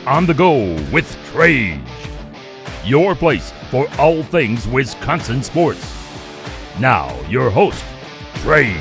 On the Go with Trage, your place for all things Wisconsin sports. Now, your host, Trage.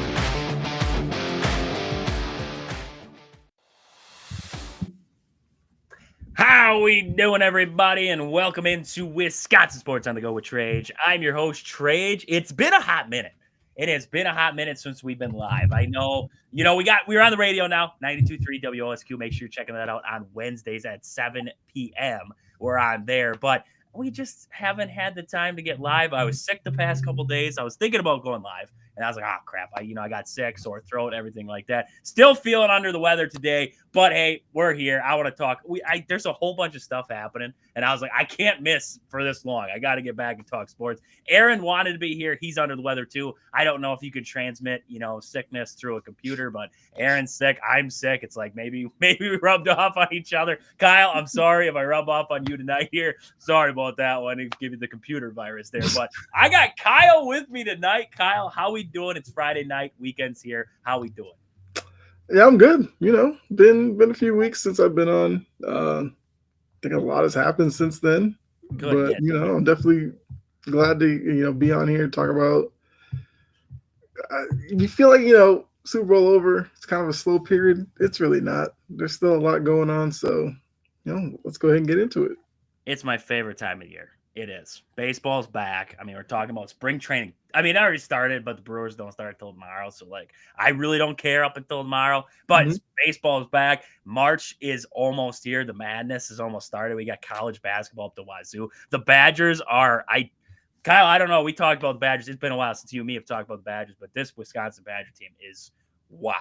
How we doing, everybody, and welcome into Wisconsin Sports on the Go with Trage. I'm your host, Trage. It's been a hot minute. It has been a hot minute since we've been live. I know, we're on the radio now, 92.3 WOSQ. Make sure you're checking that out on Wednesdays at 7 p.m. We're on there, but we just haven't had the time to get live. I was sick the past couple days. I was thinking about going live, and I was like, oh, crap. I got sick, sore throat, everything like that. Still feeling under the weather today, but hey, we're here. I want to talk. There's a whole bunch of stuff happening, and I was like, I can't miss for this long. I got to get back and talk sports. Aaron wanted to be here. He's under the weather too. I don't know if you could transmit, sickness through a computer, but Aaron's sick. I'm sick. It's like maybe we rubbed off on each other. Kyle, I'm sorry if I rub off on you tonight here. Sorry about that one. It give you the computer virus there, but I got Kyle with me tonight. Kyle, how we doing? It's Friday night. Weekend's here. How we doing? Yeah, I'm good. Been a few weeks since I've been on. I think a lot has happened since then. Good. But I'm definitely glad to be on here and talk about. You feel like Super Bowl over. It's kind of a slow period. It's really not. There's still a lot going on. So let's go ahead and get into it. It's my favorite time of year. It is. Baseball's back. I mean, we're talking about spring training. I mean, it already started, but the Brewers don't start until tomorrow. So, I really don't care up until tomorrow. But baseball is back. March is almost here. The madness is almost started. We got college basketball up to wazoo. The Badgers are Kyle, I don't know. We talked about the Badgers. It's been a while since you and me have talked about the Badgers, but this Wisconsin Badger team is wow.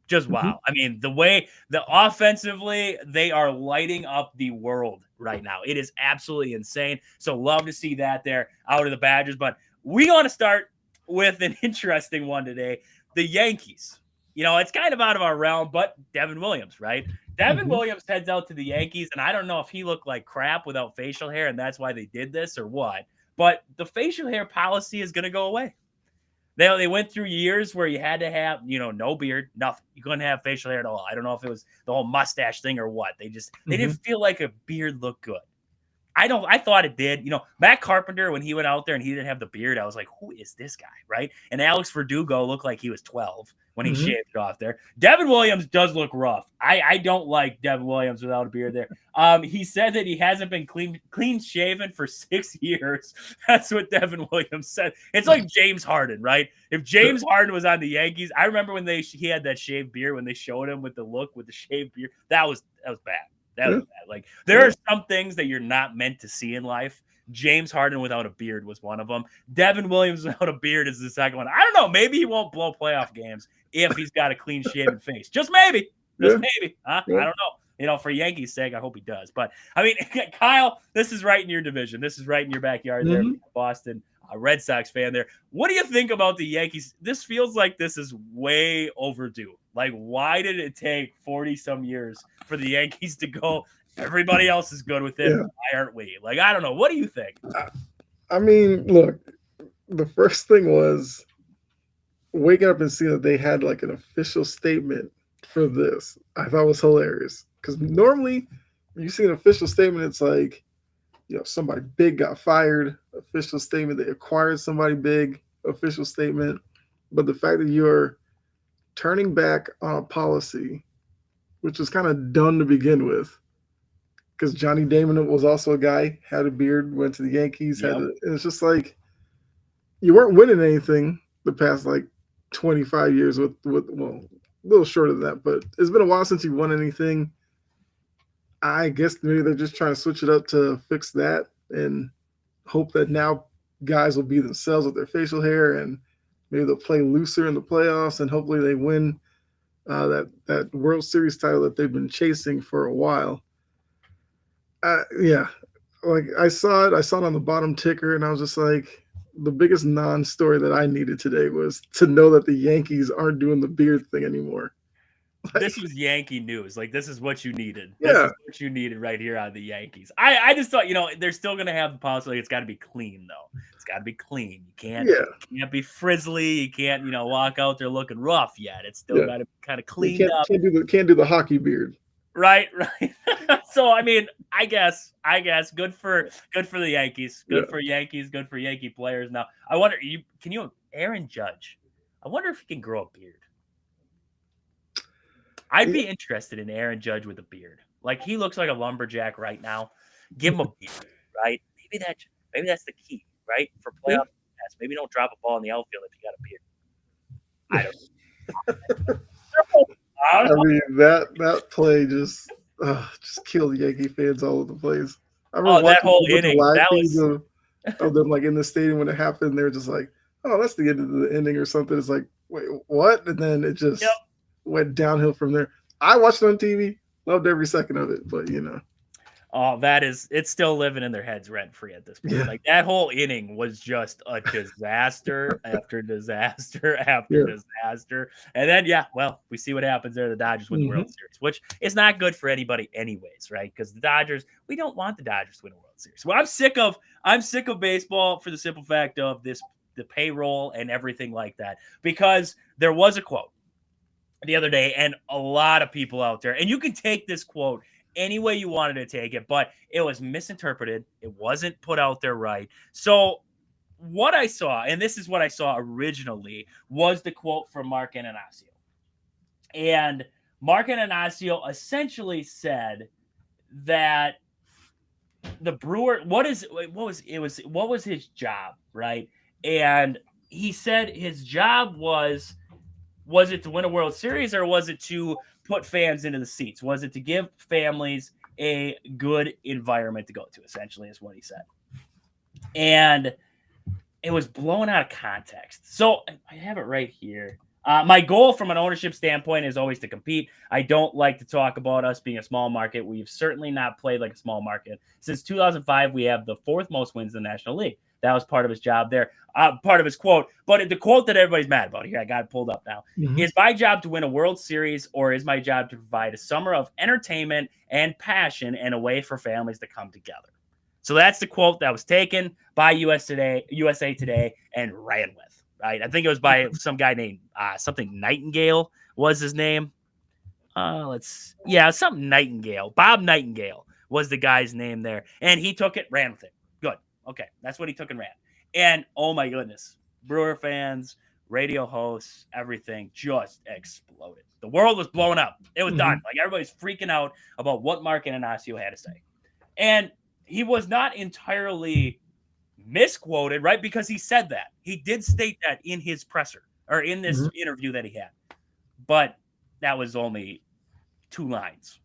Just wow. I mean, the offensively, they are lighting up the world right now. It is absolutely insane. So love to see that there out of the Badgers. But we want to start with an interesting one today. The Yankees. It's kind of out of our realm, but Devin Williams, right? Devin Williams heads out to the Yankees, and I don't know if he looked like crap without facial hair, and that's why they did this or what. But the facial hair policy is going to go away. They went through years where you had to have, no beard, nothing. You couldn't have facial hair at all. I don't know if it was the whole mustache thing or what. They didn't feel like a beard looked good. I thought it did. Matt Carpenter, when he went out there and he didn't have the beard, I was like, who is this guy, right? And Alex Verdugo looked like he was 12 when he shaved it off there. Devin Williams does look rough. I don't like Devin Williams without a beard there. He said that he hasn't been clean shaven for 6 years. That's what Devin Williams said. It's like James Harden, right? If James Harden was on the Yankees, I remember when he had that shaved beard, when they showed him with the shaved beard. That was bad. That was bad. There are some things that you're not meant to see in life. James Harden without a beard was one of them. Devin Williams without a beard is the second one. I don't know. Maybe he won't blow playoff games if he's got a clean-shaven face. Just maybe. Maybe. Huh? Yeah. I don't know. For Yankees' sake, I hope he does. But, I mean, Kyle, this is right in your division. This is right in your backyard there. Boston, a Red Sox fan there. What do you think about the Yankees? This feels like this is way overdue. Why did it take 40-some years for the Yankees to go, everybody else is good with it, why aren't we? I don't know. What do you think? I mean, look, the first thing was waking up and seeing that they had an official statement for this. I thought was hilarious. Because normally you see an official statement, it's like, somebody big got fired, official statement, they acquired somebody big, official statement. But the fact that you're turning back on a policy, which was kind of done to begin with, because Johnny Damon was also a guy, had a beard, went to the Yankees, it's just like you weren't winning anything the past 25 years with a little shorter than that, but it's been a while since you won anything. I guess maybe they're just trying to switch it up to fix that and hope that now guys will be themselves with their facial hair and maybe they'll play looser in the playoffs and hopefully they win that World Series title that they've been chasing for a while. I saw it on the bottom ticker and I was just like, the biggest non-story that I needed today was to know that the Yankees aren't doing the beard thing anymore. This was Yankee news. This is what you needed. Yeah. This is what you needed right here on the Yankees. I just thought, they're still going to have the policy. It's got to be clean, though. It's got to be clean. You can't be frizzly. You can't, walk out there looking rough yet. It's still got to be kind of cleaned up. Can't do the hockey beard. Right. So I mean, I guess good for the Yankees. Good for Yankees, good for Yankee players. Now, I wonder can you Aaron Judge? I wonder if he can grow a beard. I'd be interested in Aaron Judge with a beard. Like he looks like a lumberjack right now. Give him a beard, right? Maybe that's the key, right? For playoff success. Maybe don't drop a ball in the outfield if you got a beard. I don't know. I mean that play just killed Yankee fans all over the place. I remember that whole the inning. live That feeds was of them like in the stadium when it happened. They're just like, "Oh, that's the end of the inning" or something. It's like, wait, what? And then it just went downhill from there. I watched it on TV, loved every second of it, but oh, it's still living in their heads rent free at this point. Yeah. Like that whole inning was just a disaster after disaster after disaster. And then, we see what happens there. The Dodgers win the World Series, which is not good for anybody anyways, right? Because the Dodgers, we don't want the Dodgers to win a World Series. Well, I'm sick of baseball for the simple fact of the payroll and everything like that. Because there was a quote the other day, and a lot of people out there, and you can take this quote any way you wanted to take it, but it was misinterpreted. It wasn't put out there right. So what I saw, and this is what I saw originally, was the quote from Mark Ananasio. And Mark Ananasio essentially said that the Brewer, what was his job, right? And he said his job was it to win a World Series or was it to put fans into the seats? Was it to give families a good environment to go to, essentially, is what he said. And it was blown out of context. So I have it right here. My goal from an ownership standpoint is always to compete. I don't like to talk about us being a small market. We've certainly not played like a small market. Since 2005, we have the fourth most wins in the National League. That was part of his job there, part of his quote. But the quote that everybody's mad about here, I got it pulled up now. Is my job to win a World Series, or is my job to provide a summer of entertainment and passion and a way for families to come together? So that's the quote that was taken by USA Today and ran with. Right? I think it was by some guy named something Nightingale was his name. Something Nightingale. Bob Nightingale was the guy's name there. And he took it, ran with it. Good. Okay, that's what he took and ran. And oh my goodness, Brewer fans, radio hosts, everything just exploded. The world was blowing up. It was done. Like everybody's freaking out about what Mark Ananasio had to say. And he was not entirely misquoted, right? Because he said that. He did state that in his presser or in this interview that he had. But that was only 2 lines.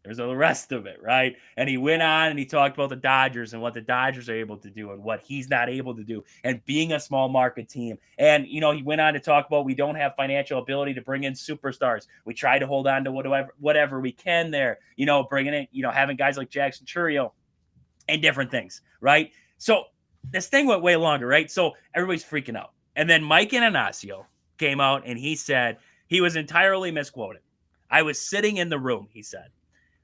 There's the rest of it, right? And he went on and he talked about the Dodgers and what the Dodgers are able to do and what he's not able to do and being a small market team. And, he went on to talk about we don't have financial ability to bring in superstars. We try to hold on to whatever we can there, bringing in, having guys like Jackson Chourio and different things, right? So this thing went way longer, right? So everybody's freaking out. And then Mike Ananasio came out and he said he was entirely misquoted. I was sitting in the room, he said.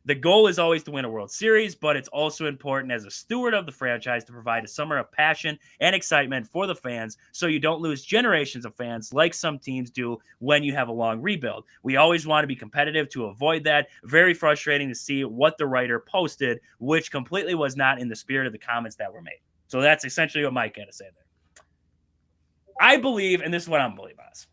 The goal is always to win a World Series, but it's also important as a steward of the franchise to provide a summer of passion and excitement for the fans so you don't lose generations of fans like some teams do when you have a long rebuild. We always want to be competitive to avoid that. Very frustrating to see what the writer posted, which completely was not in the spirit of the comments that were made. So that's essentially what Mike had to say there. I believe, and this is what I'm believing on this,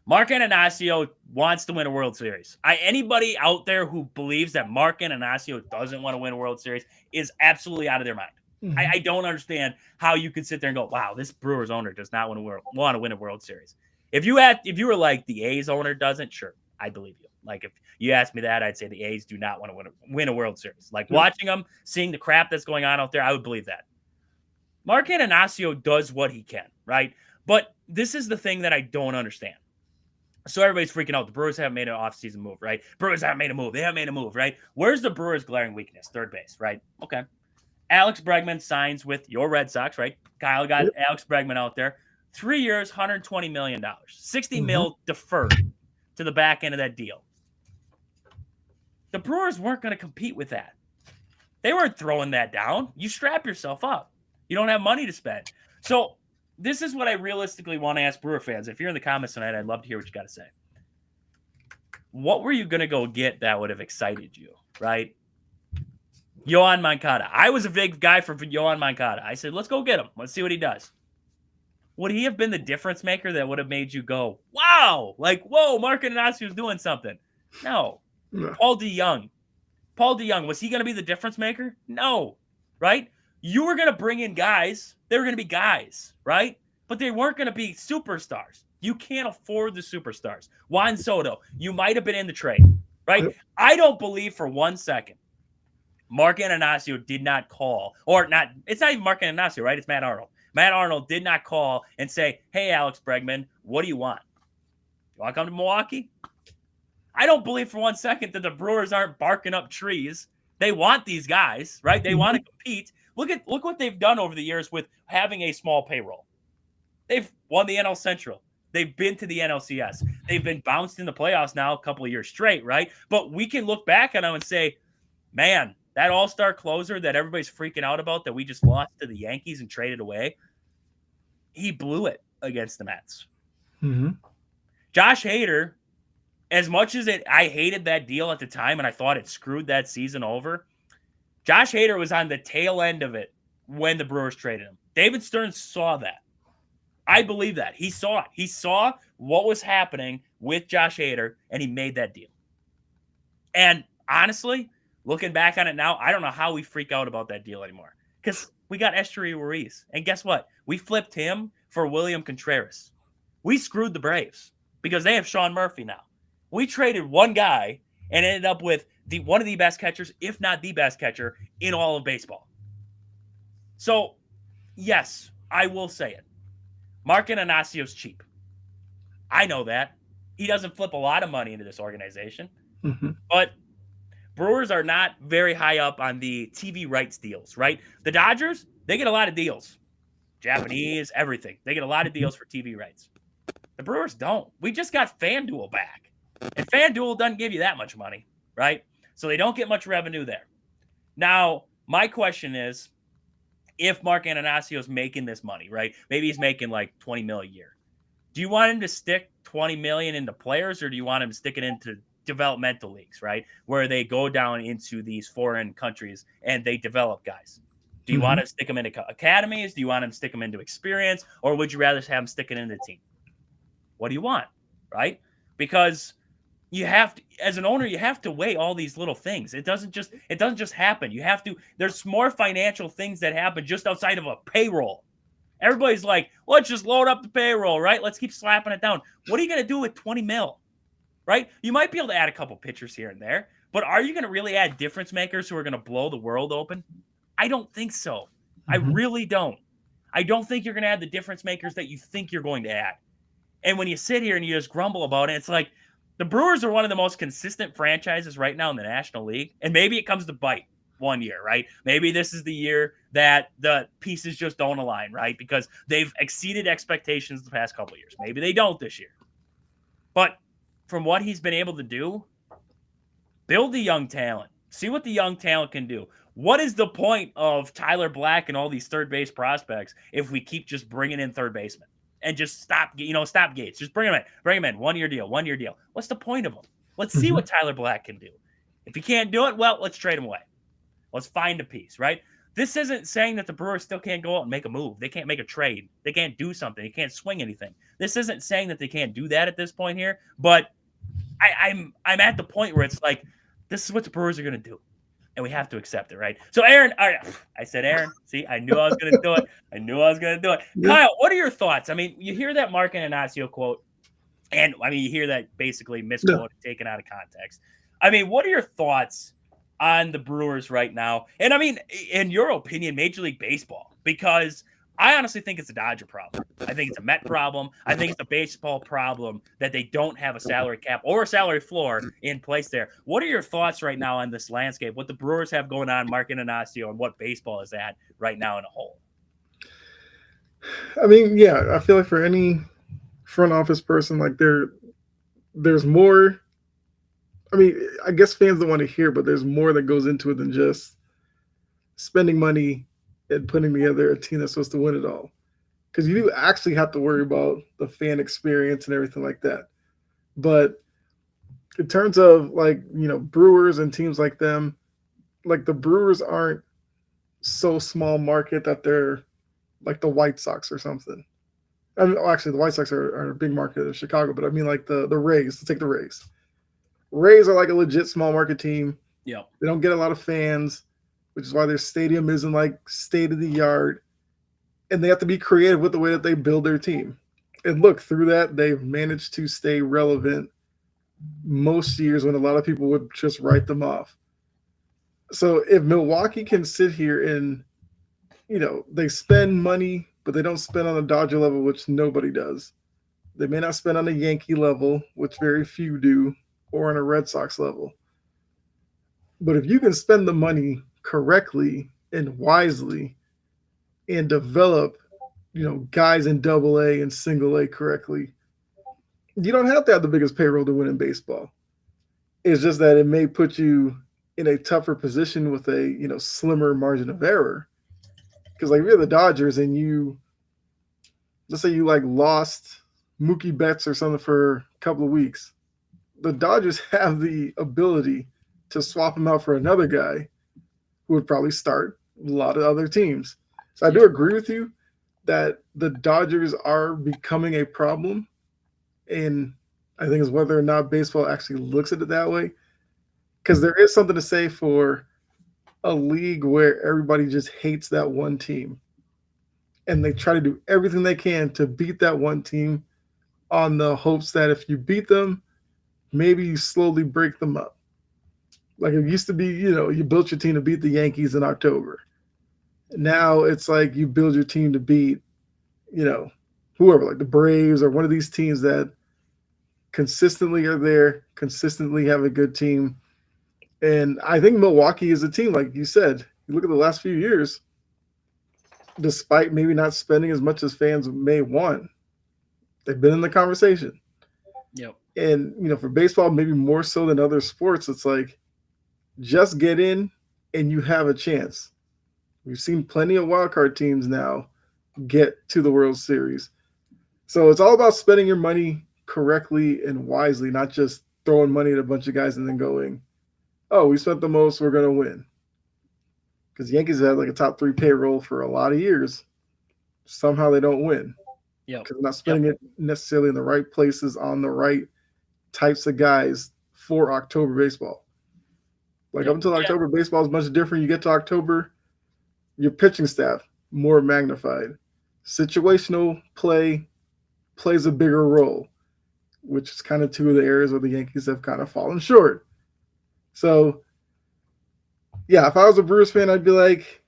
Mark Ananasio wants to win a World Series. Anybody out there who believes that Mark Ananasio doesn't want to win a World Series is absolutely out of their mind. I don't understand how you could sit there and go, wow, this Brewers owner does not want to win a World Series. If you were like the A's owner doesn't, sure, I believe you. Like if you asked me that, I'd say the A's do not want to win a World Series. Like watching them, seeing the crap that's going on out there, I would believe that. Mark Ananasio does what he can, right? But this is the thing that I don't understand. So everybody's freaking out. The Brewers haven't made an offseason move, right? Brewers haven't made a move. They haven't made a move, right? Where's the Brewers' glaring weakness? Third base, right? Okay. Alex Bregman signs with your Red Sox, right? Kyle got Alex Bregman out there. 3 years, $120 million. $60 million deferred to the back end of that deal. The Brewers weren't going to compete with that. They weren't throwing that down. You strap yourself up. You don't have money to spend. So this is what I realistically want to ask Brewer fans. If you're in the comments tonight, I'd love to hear what you got to say. what were you going to go get that would have excited you, right? Yohan Moncada. I was a big guy for Yohan Moncada. I said, let's go get him. Let's see what he does. Would he have been the difference maker that would have made you go, wow, like, whoa, Mark Inasio's doing something? No. Paul DeYoung. Was he going to be the difference maker? No. Right? You were going to bring in guys. They were going to be guys, right? But they weren't going to be superstars. You can't afford the superstars. Juan Soto, you might have been in the trade, right? Yep. I don't believe for 1 second Mark Inasio did not call, or not, it's not even Mark Inasio, right? It's Matt Arnold. Matt Arnold did not call and say, hey, Alex Bregman, what do you want? You want to come to Milwaukee? I don't believe for 1 second that the Brewers aren't barking up trees. They want these guys, right? They want to compete. Look what they've done over the years with having a small payroll. They've won the NL Central. They've been to the NLCS. They've been bounced in the playoffs now a couple of years straight, right? But we can look back at them and say, man, that all-star closer that everybody's freaking out about that we just lost to the Yankees and traded away, he blew it against the Mets. Mm-hmm. Josh Hader, as much as I hated that deal at the time and I thought it screwed that season over, Josh Hader was on the tail end of it when the Brewers traded him. David Stearns saw that. I believe that. He saw it. He saw what was happening with Josh Hader, and he made that deal. And honestly, looking back on it now, I don't know how we freak out about that deal anymore. Because we got Esteury Ruiz. And guess what? We flipped him for William Contreras. We screwed the Braves because they have Sean Murphy now. We traded one guy and ended up with one of the best catchers, if not the best catcher, in all of baseball. So, yes, I will say it. Mark Inasio's cheap. I know that. He doesn't flip a lot of money into this organization. Mm-hmm. But Brewers are not very high up on the TV rights deals, right? The Dodgers, they get a lot of deals. Japanese, everything. They get a lot of deals for TV rights. The Brewers don't. We just got FanDuel back. And FanDuel doesn't give you that much money, right? So they don't get much revenue there. Now, my question is, if Mark Inasio's making this money, right? Maybe he's making like $20 million a year. Do you want him to stick $20 million into players, or do you want him to stick it into developmental leagues, right? Where they go down into these foreign countries and they develop guys. Do you want to stick them into academies? Do you want them to stick them into experience? Or would you rather have them stick it into the team? What do you want, right? Because you have to, as an owner, you have to weigh all these little things. It doesn't just happen. You have to, there's more financial things that happen just outside of a payroll. Everybody's like, let's just load up the payroll, right? Let's keep slapping it down. What are you going to do with 20 mil? Right? You might be able to add a couple pitchers here and there, but are you going to really add difference makers who are going to blow the world open? I don't think so. I really don't. I don't think you're going to add the difference makers that you think you're going to add. And when you sit here and you just grumble about it, it's like the Brewers are one of the most consistent franchises right now in the National League. And maybe it comes to bite one year, right? Maybe this is the year that the pieces just don't align, right? Because they've exceeded expectations the past couple of years. Maybe they don't this year. But from what he's been able to do, build the young talent. See what the young talent can do. What is the point of Tyler Black and all these third base prospects if we keep just bringing in third basemen and just stop Gates? Just bring him in. 1 year deal. What's the point of them? Let's see what Tyler Black can do. If he can't do it, well, let's trade him away. Let's find a piece, right? This isn't saying that the Brewers still can't go out and make a move. They can't make a trade. They can't do something. They can't swing anything. This isn't saying that they can't do that at this point here, but I'm at the point where it's like, this is what the Brewers are going to do, and we have to accept it, right? So, Aaron, I said Aaron. See, I knew I was going to do it. Kyle, what are your thoughts? I mean, you hear that Mark Inacio quote, and I mean, you hear that basically misquoted, taken out of context. I mean, what are your thoughts on the Brewers right now? And I mean, in your opinion, Major League Baseball, because I honestly think it's a Dodger problem. I think it's a Met problem. I think it's a baseball problem that they don't have a salary cap or a salary floor in place there. What are your thoughts right now on this landscape, what the Brewers have going on, Mark Inacio, and what baseball is at right now in a whole? I mean, yeah, I feel like for any front office person, like there's more. I mean, I guess fans don't want to hear, but there's more that goes into it than just spending money and putting together a team that's supposed to win it all. Because you do actually have to worry about the fan experience and everything like that. But in terms of like, Brewers and teams like them, like the Brewers aren't so small market that they're like the White Sox or something. I mean, actually, the White Sox are a big market in Chicago, but I mean, like the Rays. Let's take the Rays. Rays are like a legit small market team. Yeah. They don't get a lot of fans, which is why their stadium isn't like state of the art. And they have to be creative with the way that they build their team. And look, through that, they've managed to stay relevant most years when a lot of people would just write them off. So if Milwaukee can sit here and, they spend money, but they don't spend on a Dodger level, which nobody does. They may not spend on a Yankee level, which very few do, or on a Red Sox level. But if you can spend the money correctly and wisely and develop, guys in double A and single A correctly, you don't have to have the biggest payroll to win in baseball. It's just that it may put you in a tougher position with a, slimmer margin of error. Because like if you're the Dodgers and let's say you like lost Mookie Betts or something for a couple of weeks, the Dodgers have the ability to swap him out for another guy who would probably start a lot of other teams. So I do agree with you that the Dodgers are becoming a problem. And I think it's whether or not baseball actually looks at it that way. Because there is something to say for a league where everybody just hates that one team. And they try to do everything they can to beat that one team on the hopes that if you beat them, maybe you slowly break them up. Like it used to be, you built your team to beat the Yankees in October. Now it's like you build your team to beat, whoever, like the Braves or one of these teams that consistently are there, consistently have a good team. And I think Milwaukee is a team, like you said, you look at the last few years, despite maybe not spending as much as fans may want, they've been in the conversation. Yep. And, for baseball, maybe more so than other sports, it's like just get in and you have a chance. We've seen plenty of wildcard teams now get to the World Series. So it's all about spending your money correctly and wisely, not just throwing money at a bunch of guys and then going, oh, we spent the most, we're going to win. Because Yankees had like a top 3 payroll for a lot of years. Somehow they don't win. Yeah. Because they're not spending it necessarily in the right places on the right types of guys for October baseball. Like up until October, baseball is much different. You get to October, your pitching staff more magnified. Situational play plays a bigger role, which is kind of two of the areas where the Yankees have kind of fallen short. So, yeah, if I was a Brewers fan, I'd be like,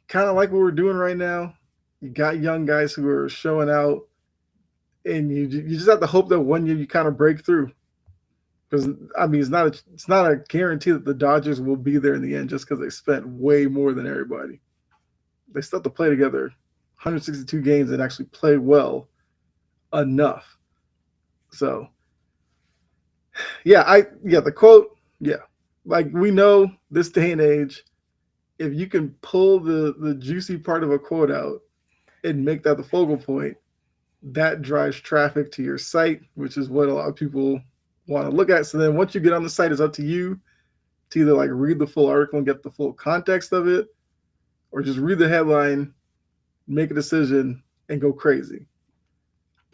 kind of like what we're doing right now. You got young guys who are showing out, and you just have to hope that one year you kind of break through. Because I mean, it's not a guarantee that the Dodgers will be there in the end just because they spent way more than everybody. They still have to play together 162 games and actually play well enough. So, the quote, like we know this day and age, if you can pull the juicy part of a quote out and make that the focal point, that drives traffic to your site, which is what a lot of people want to look at. So then once you get on the site, it's up to you to either like read the full article and get the full context of it, or just read the headline, make a decision, and go crazy.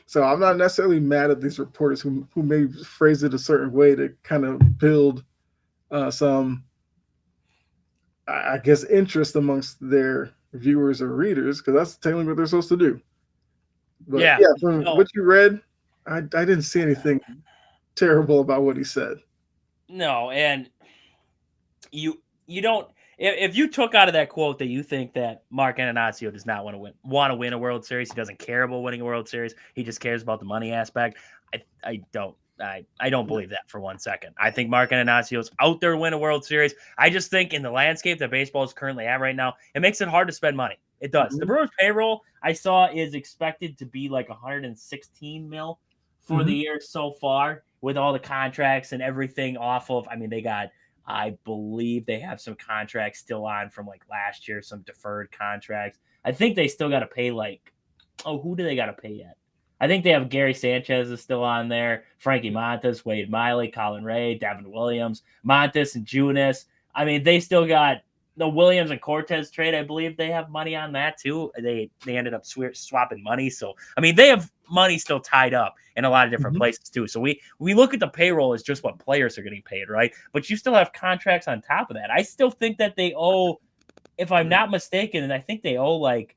So I'm not necessarily mad at these reporters who may phrase it a certain way to kind of build some, I guess, interest amongst their viewers or readers, because that's technically what they're supposed to do. But from what you read, I didn't see anything terrible about what he said. No, and you don't. If you took out of that quote that you think that Mark Ananasio does not want to win a World Series, he doesn't care about winning a World Series, he just cares about the money aspect. I don't believe that for 1 second. I think Mark Ananasio's out there to win a World Series. I just think in the landscape that baseball is currently at right now, it makes it hard to spend money. It does. The Brewers payroll I saw is expected to be like 116 mil for the year so far, with all the contracts and everything off of. I mean, I believe they have some contracts still on from like last year, some deferred contracts. I think they still got to pay who do they got to pay yet? I think they have Gary Sanchez is still on there, Frankie Montas, Wade Miley, Colin Ray, Devin Williams, Montas and Junis. I mean, they still got the Williams and Cortez trade. I believe they have money on that too. They ended up swapping money. So, I mean, they have money still tied up in a lot of different places too. So we look at the payroll as just what players are getting paid, right? But you still have contracts on top of that. I still think that they owe, if I'm not mistaken, and I think they owe like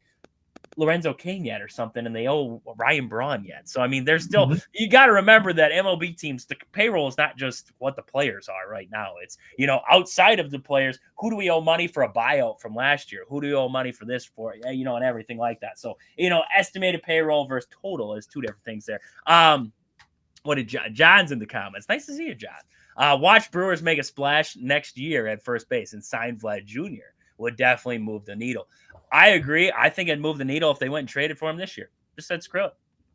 Lorenzo Cain yet or something, and they owe Ryan Braun yet. So, I mean, there's still, you got to remember that MLB teams, the payroll is not just what the players are right now. It's, outside of the players, who do we owe money for a buyout from last year? Who do we owe money for this for, and everything like that. So, estimated payroll versus total is two different things there. What did John's in the comments? Nice to see you, John. Watch Brewers make a splash next year at first base and sign Vlad Jr. would definitely move the needle. I agree. I think it'd move the needle if they went and traded for him this year. Just said screw it.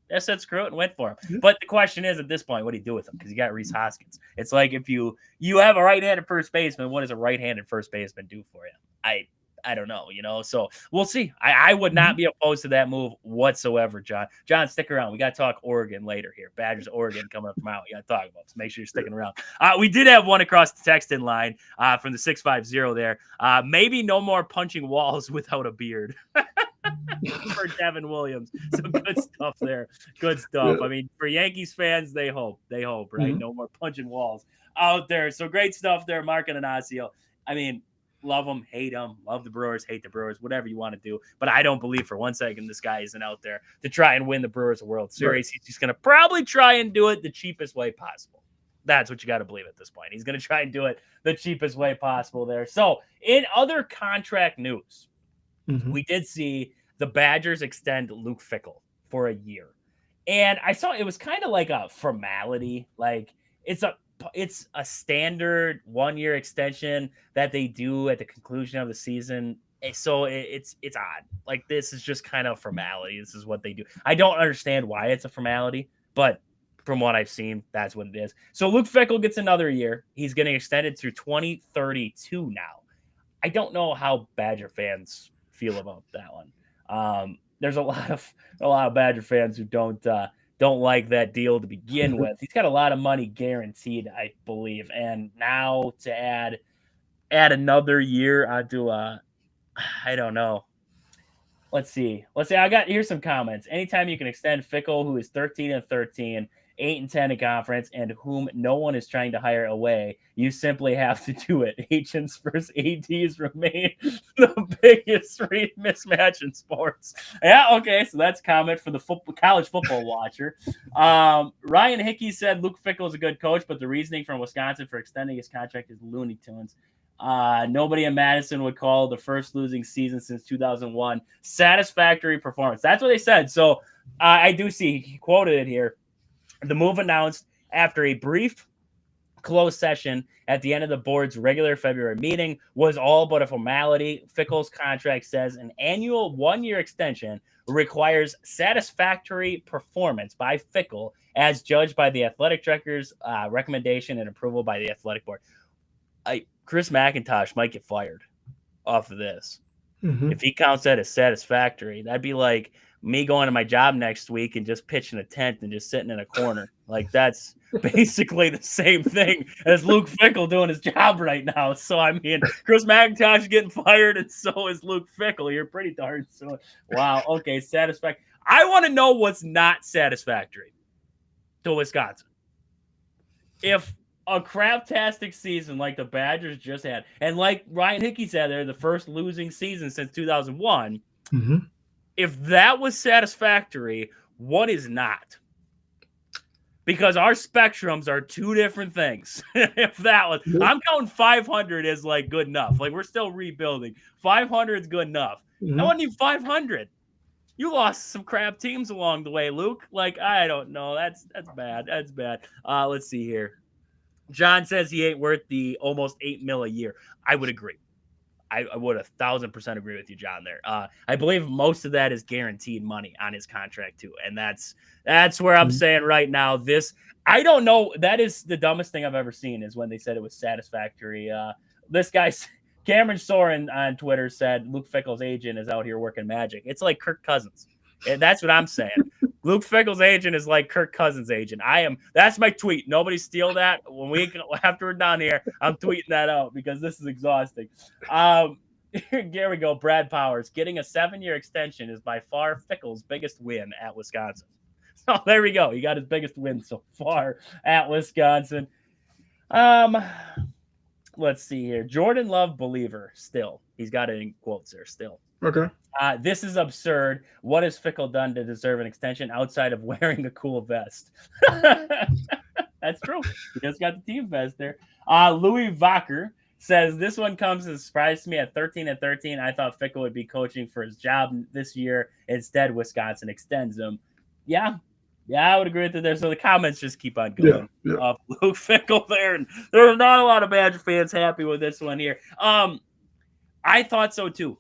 Just said screw it and went for him. Yeah. But the question is, at this point, what do you do with him? Because you got Rhys Hoskins. It's like if you have a right-handed first baseman, what does a right-handed first baseman do for you? I don't know, so we'll see. I would not be opposed to that move whatsoever, John. John, stick around. We got to talk Oregon later here. Badgers, Oregon coming up tomorrow. We got to talk about it. So make sure you're sticking around. We did have one across the text-in line from the 650 there. Maybe no more punching walls without a beard. For Devin Williams. So good stuff there. Good stuff. Yeah. I mean, for Yankees fans, they hope, right? No more punching walls out there. So great stuff there, Mark and Anasio. I mean, love them, hate them, love the Brewers, hate the Brewers, whatever you want to do. But I don't believe for 1 second this guy isn't out there to try and win the Brewers a World Series. Right. He's just going to probably try and do it the cheapest way possible. That's what you got to believe at this point. He's going to try and do it the cheapest way possible there. So in other contract news, we did see the Badgers extend Luke Fickell for a year. And I saw it was kind of like a formality. Like it's a standard 1-year extension that they do at the conclusion of the season. So it's odd. Like this is just kind of formality. This is what they do. I don't understand why it's a formality, but from what I've seen, that's what it is. So Luke Fickell gets another year. He's getting extended through 2032 now. I don't know how Badger fans feel about that one. There's a lot of Badger fans who don't like that deal to begin with. He's got a lot of money guaranteed, I believe, and now to add another year onto I don't know. Let's see. Here's some comments. Anytime you can extend Fickell, who is 13-13, 8-10 in conference, and whom no one is trying to hire away, you simply have to do it. Agents versus ADs remain the biggest mismatch in sports. Yeah, okay, so that's a comment for the college football watcher. Ryan Hickey said Luke Fickell is a good coach, but the reasoning from Wisconsin for extending his contract is Looney Tunes. Nobody in Madison would call the first losing season since 2001 satisfactory performance. That's what they said. So I do see, he quoted it here. The move announced after a brief closed session at the end of the board's regular February meeting was all but a formality. Fickell's contract says an annual 1-year extension requires satisfactory performance by Fickell as judged by the athletic director's recommendation and approval by the athletic board. Chris McIntosh might get fired off of this. If he counts that as satisfactory, that'd be like me going to my job next week and just pitching a tent and just sitting in a corner. Like that's basically the same thing as Luke Fickell doing his job right now. So, I mean, Chris McIntosh is getting fired and so is Luke Fickell. You're pretty darn soon. Wow. Okay. Satisfactory. I want to know what's not satisfactory to Wisconsin. If a craptastic season like the Badgers just had, and like Ryan Hickey said, they're the first losing season since 2001. If that was satisfactory, what is not? Because our spectrums are two different things. If that was, I'm counting 500 as like good enough. Like we're still rebuilding. 500 is good enough. I want even 500. You lost some crap teams along the way, Luke. Like I don't know. That's bad. That's bad. Let's see here. John says he ain't worth the almost $8 million a year. I would agree. I would 1,000% agree with you, John, there. I believe most of that is guaranteed money on his contract, too. And that's where I'm saying right now, I don't know. That is the dumbest thing I've ever seen is when they said it was satisfactory. This guy, Cameron Soren on Twitter said Luke Fickell's agent is out here working magic. It's like Kirk Cousins. And that's what I'm saying. Luke Fickell's agent is like Kirk Cousins' agent. That's my tweet. Nobody steal that. After we're done here, I'm tweeting that out because this is exhausting. Here we go. Brad Powers getting a 7-year extension is by far Fickell's biggest win at Wisconsin. So there we go. He got his biggest win so far at Wisconsin. Let's see here. Jordan Love believer still. He's got it in quotes there still. Okay. This is absurd. What has Fickell done to deserve an extension outside of wearing a cool vest? That's true. He just got the team vest there. Louis Vacher says, this one comes as a surprise to me at 13-13. I thought Fickell would be coaching for his job this year. Instead, Wisconsin extends him. Yeah, I would agree with it there. So the comments just keep on going. Yeah. Luke Fickell there. And there are not a lot of Badger fans happy with this one here. I thought so too,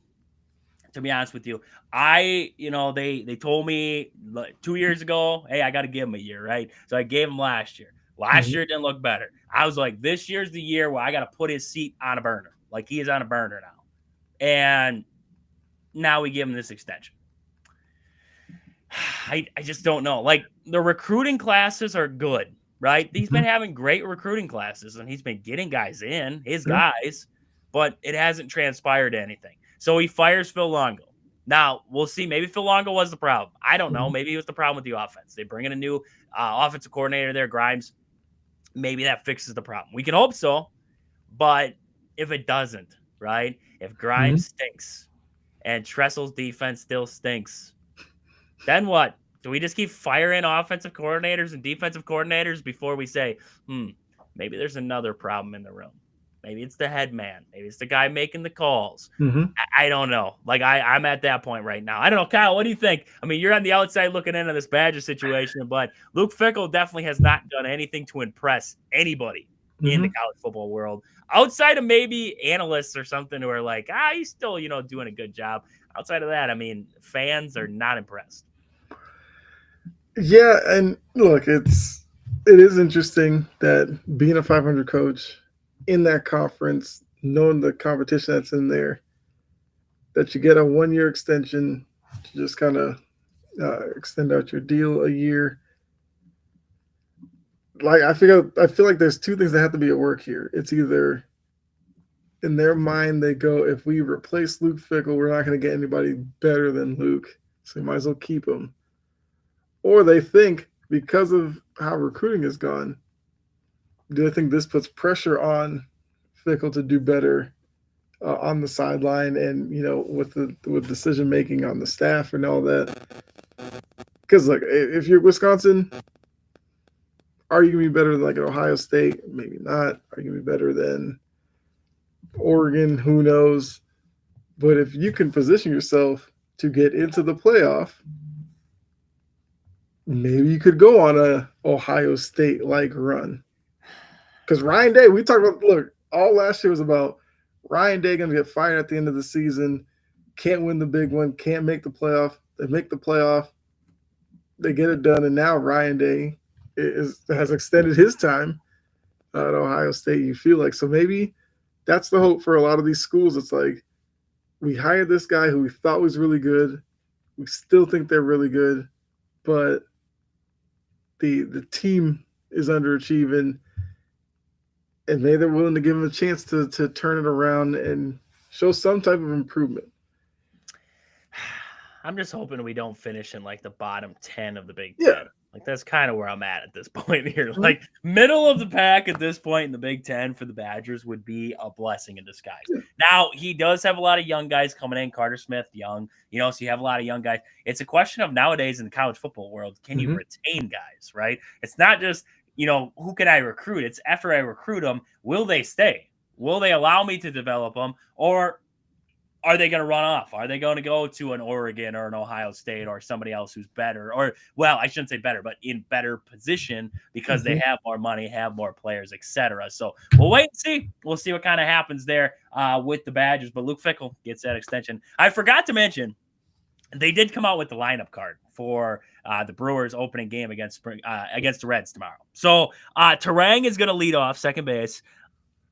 to be honest with you. They told me 2 years ago, hey, I got to give him a year, right? So I gave him last year. Last year it didn't look better. I was like, this year's the year where I got to put his seat on a burner. Like, he is on a burner now. And now we give him this extension. I just don't know. Like, the recruiting classes are good, right? He's been having great recruiting classes, and he's been getting guys in, his guys, but it hasn't transpired to anything. So he fires Phil Longo. Now, we'll see. Maybe Phil Longo was the problem. I don't know. Maybe it was the problem with the offense. They bring in a new offensive coordinator there, Grimes. Maybe that fixes the problem. We can hope so, but if it doesn't, right? If Grimes stinks and Tressel's defense still stinks, then what? Do we just keep firing offensive coordinators and defensive coordinators before we say, maybe there's another problem in the room? Maybe it's the head man. Maybe it's the guy making the calls. I don't know. Like, I'm at that point right now. I don't know. Kyle, what do you think? I mean, you're on the outside looking into this Badger situation, but Luke Fickell definitely has not done anything to impress anybody in the college football world, outside of maybe analysts or something who are like, he's still, doing a good job. Outside of that, I mean, fans are not impressed. Yeah, and look, it is interesting that being a 500 coach in that conference, knowing the competition that's in there, that you get a 1-year extension to just kind of extend out your deal a year. Like, I feel like there's two things that have to be at work here. It's either in their mind they go, if we replace Luke Fickell, we're not going to get anybody better than Luke, so we might as well keep him. Or they think, because of how recruiting has gone, do I think this puts pressure on Fickell to do better on the sideline and, with decision making on the staff and all that? Because, look, if you're Wisconsin, are you going to be better than like an Ohio State? Maybe not. Are you going to be better than Oregon? Who knows? But if you can position yourself to get into the playoff, maybe you could go on a Ohio State-like run. Because Ryan Day, we talked about, look, all last year was about Ryan Day going to get fired at the end of the season, can't win the big one, can't make the playoff. They make the playoff, they get it done, and now Ryan Day has extended his time at Ohio State, you feel like. So maybe that's the hope for a lot of these schools. It's like, we hired this guy who we thought was really good. We still think they're really good, but the team is underachieving. And maybe they're willing to give him a chance to turn it around and show some type of improvement. I'm just hoping we don't finish in like the bottom 10 of the Big Ten. Like, that's kind of where I'm at this point here. Like, middle of the pack at this point in the Big Ten for the Badgers would be a blessing in disguise. Now, he does have a lot of young guys coming in. Carter Smith, young. So you have a lot of young guys. It's a question of nowadays in the college football world, can you retain guys, right? It's not just, who can I recruit? It's after I recruit them, will they stay? Will they allow me to develop them? Or are they going to run off? Are they going to go to an Oregon or an Ohio State or somebody else who's better? Or, well, I shouldn't say better, but in better position because they have more money, have more players, etc. So we'll wait and see. We'll see what kind of happens there with the Badgers. But Luke Fickell gets that extension. I forgot to mention, they did come out with the lineup card for the Brewers opening game against the Reds tomorrow. So Terang is going to lead off second base.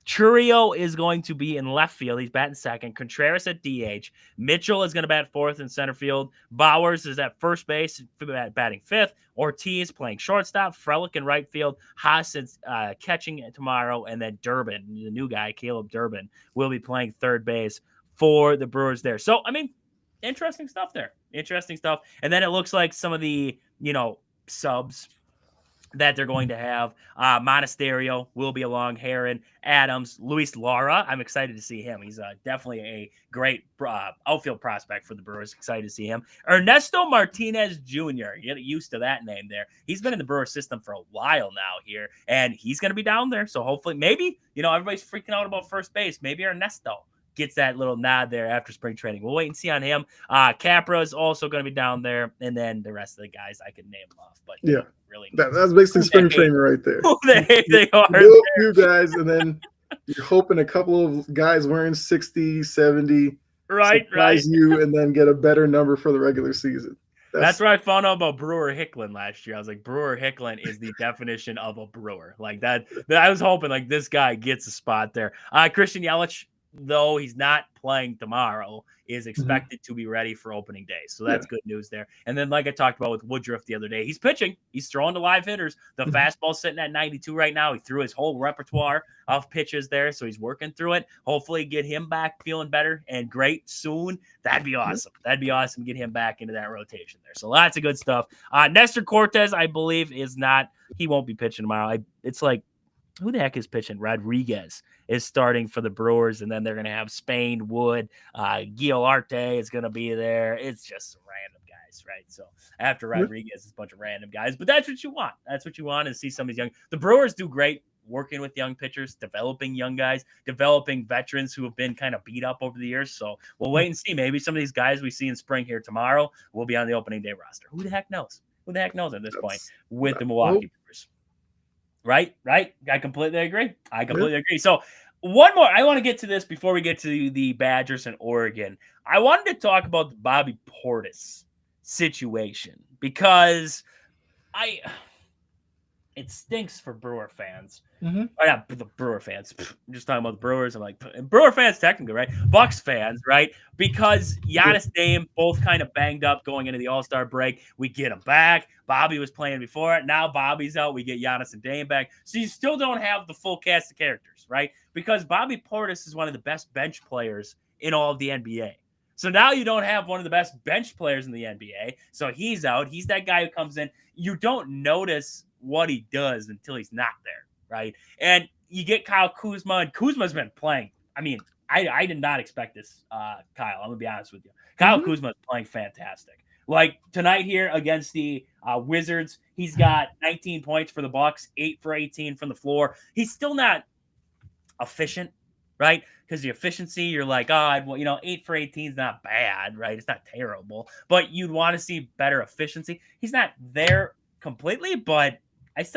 Churio is going to be in left field. He's batting second. Contreras at DH. Mitchell is going to bat fourth in center field. Bowers is at first base, batting fifth. Ortiz playing shortstop. Frelick in right field. Haas is catching tomorrow. And then Durbin, the new guy, Caleb Durbin, will be playing third base for the Brewers there. So, I mean, interesting stuff there. Interesting stuff. And then it looks like some of the, subs that they're going to have. Monasterio will be along. Heron, Adams, Luis Lara. I'm excited to see him. He's definitely a great outfield prospect for the Brewers. Excited to see him. Ernesto Martinez Jr. Get used to that name there. He's been in the Brewers system for a while now here, and he's going to be down there. So hopefully, maybe, everybody's freaking out about first base. Maybe Ernesto gets that little nod there after spring training. We'll wait and see on him. Capra is also going to be down there, and then the rest of the guys I could name off. But yeah, really, that's basically spring training right there. Who they are. A few guys, and then you're hoping a couple of guys wearing 60, 70 surprise you, and then get a better number for the regular season. That's where I found out about Brewer Hicklin last year. I was like, Brewer Hicklin is the definition of a Brewer. Like that I was hoping like this guy gets a spot there. Christian Yelich, though he's not playing tomorrow, is expected to be ready for opening day. So that's good news there. And then, like I talked about with Woodruff the other day, he's pitching. He's throwing to live hitters. The fastball's sitting at 92 right now. He threw his whole repertoire of pitches there, so he's working through it. Hopefully get him back feeling better and great soon. That'd be awesome. That'd be awesome to get him back into that rotation there. So lots of good stuff. Nestor Cortez, I believe, he won't be pitching tomorrow. It's like, who the heck is pitching? Rodriguez is starting for the Brewers, and then they're going to have Spain, Wood, Gil Arte is going to be there. It's just some random guys, right? So after Rodriguez, it's a bunch of random guys, but that's what you want. That's what you want, is see some of these young. The Brewers do great working with young pitchers, developing young guys, developing veterans who have been kind of beat up over the years. So we'll wait and see. Maybe some of these guys we see in spring here tomorrow will be on the opening day roster. Who the heck knows? Who the heck knows at this point with the Milwaukee Brewers? Right. I completely agree. So one more. I want to get to this before we get to the Badgers and Oregon. I wanted to talk about the Bobby Portis situation because it stinks for Brewer fans. Or not the Brewer fans. I'm just talking about the Brewers. I'm like, Brewer fans technically, right? Bucks fans, right? Because Giannis Dame both kind of banged up going into the All-Star break. We get him back. Bobby was playing before it. Now Bobby's out. We get Giannis and Dame back. So you still don't have the full cast of characters, right? Because Bobby Portis is one of the best bench players in all of the NBA. So now you don't have one of the best bench players in the NBA. So he's out. He's that guy who comes in. You don't notice what he does until he's not there, right? And you get Kyle Kuzma, and Kuzma's been playing. I mean, I did not expect this, Kyle. I'm going to be honest with you. Kyle Kuzma is playing fantastic. Like tonight here against the Wizards, he's got 19 points for the Bucks, 8 for 18 from the floor. He's still not efficient, right? Because the efficiency, you're like, 8 for 18 is not bad, right? It's not terrible, but you'd want to see better efficiency. He's not there completely, but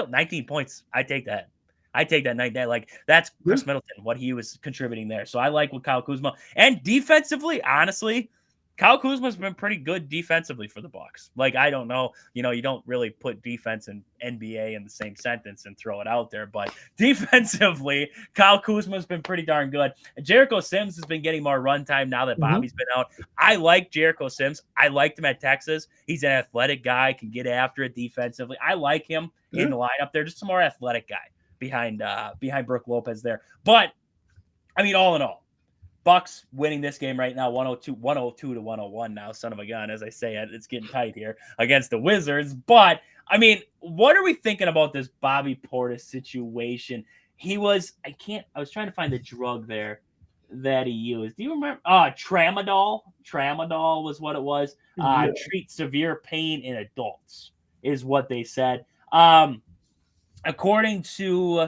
19 points. I take that. Night. Like that's Chris Middleton, what he was contributing there. So I like what Kyle Kuzma, and defensively, honestly, Kyle Kuzma's been pretty good defensively for the Bucks. Like, I don't know, you don't really put defense and NBA in the same sentence and throw it out there, but defensively, Kyle Kuzma's been pretty darn good. Jericho Sims has been getting more run time now that Bobby's been out. I like Jericho Sims. I liked him at Texas. He's an athletic guy, can get after it defensively. I like him in the lineup there, just a more athletic guy behind Brook Lopez there. But, I mean, all in all, Bucks winning this game right now, 102 to 101 now, son of a gun, as I say it. It's getting tight here against the Wizards. But, I mean, what are we thinking about this Bobby Portis situation? I was trying to find the drug there that he used. Do you remember? Tramadol. Tramadol was what it was. Treat severe pain in adults is what they said. According to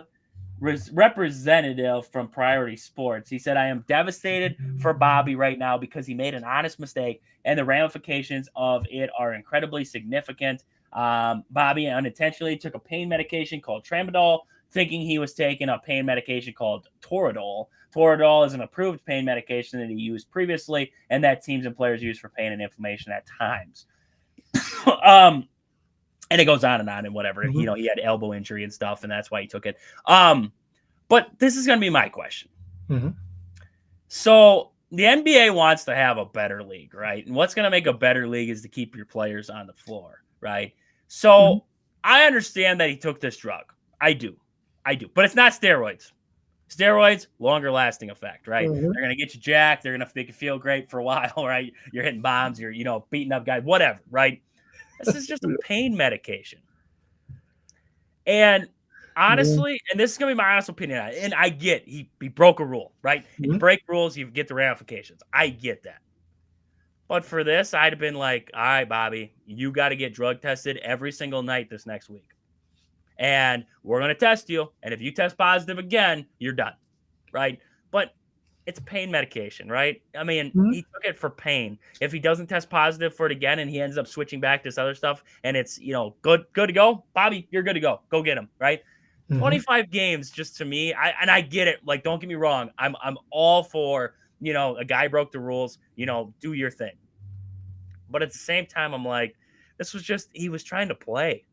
representative from Priority Sports, he said, I am devastated for Bobby right now because he made an honest mistake and the ramifications of it are incredibly significant. Bobby unintentionally took a pain medication called Tramadol, thinking he was taking a pain medication called Toradol. Toradol is an approved pain medication that he used previously and that teams and players use for pain and inflammation at times. And it goes on and whatever. He had elbow injury and stuff, and that's why he took it. But this is going to be my question. Mm-hmm. So the NBA wants to have a better league, right? And what's going to make a better league is to keep your players on the floor, right? So I understand that he took this drug. I do. But it's not steroids. Steroids, longer lasting effect, right? Mhm. They're going to get you jacked. They're going to make you feel great for a while, right? You're hitting bombs. You're, beating up guys, whatever, right? This is just a pain medication. And honestly, and this is going to be my honest opinion, and I get he broke a rule, right? And you break rules, you get the ramifications. I get that. But for this, I'd have been like, all right, Bobby, you got to get drug tested every single night this next week. And we're going to test you. And if you test positive again, you're done, right? But it's pain medication, right? I mean, he took it for pain. If he doesn't test positive for it again and he ends up switching back to this other stuff and it's, good to go, Bobby, you're good to go. Go get him, right? 25 games just to me, I get it. Like, don't get me wrong. I'm all for, a guy broke the rules, do your thing. But at the same time, I'm like, this was just, he was trying to play.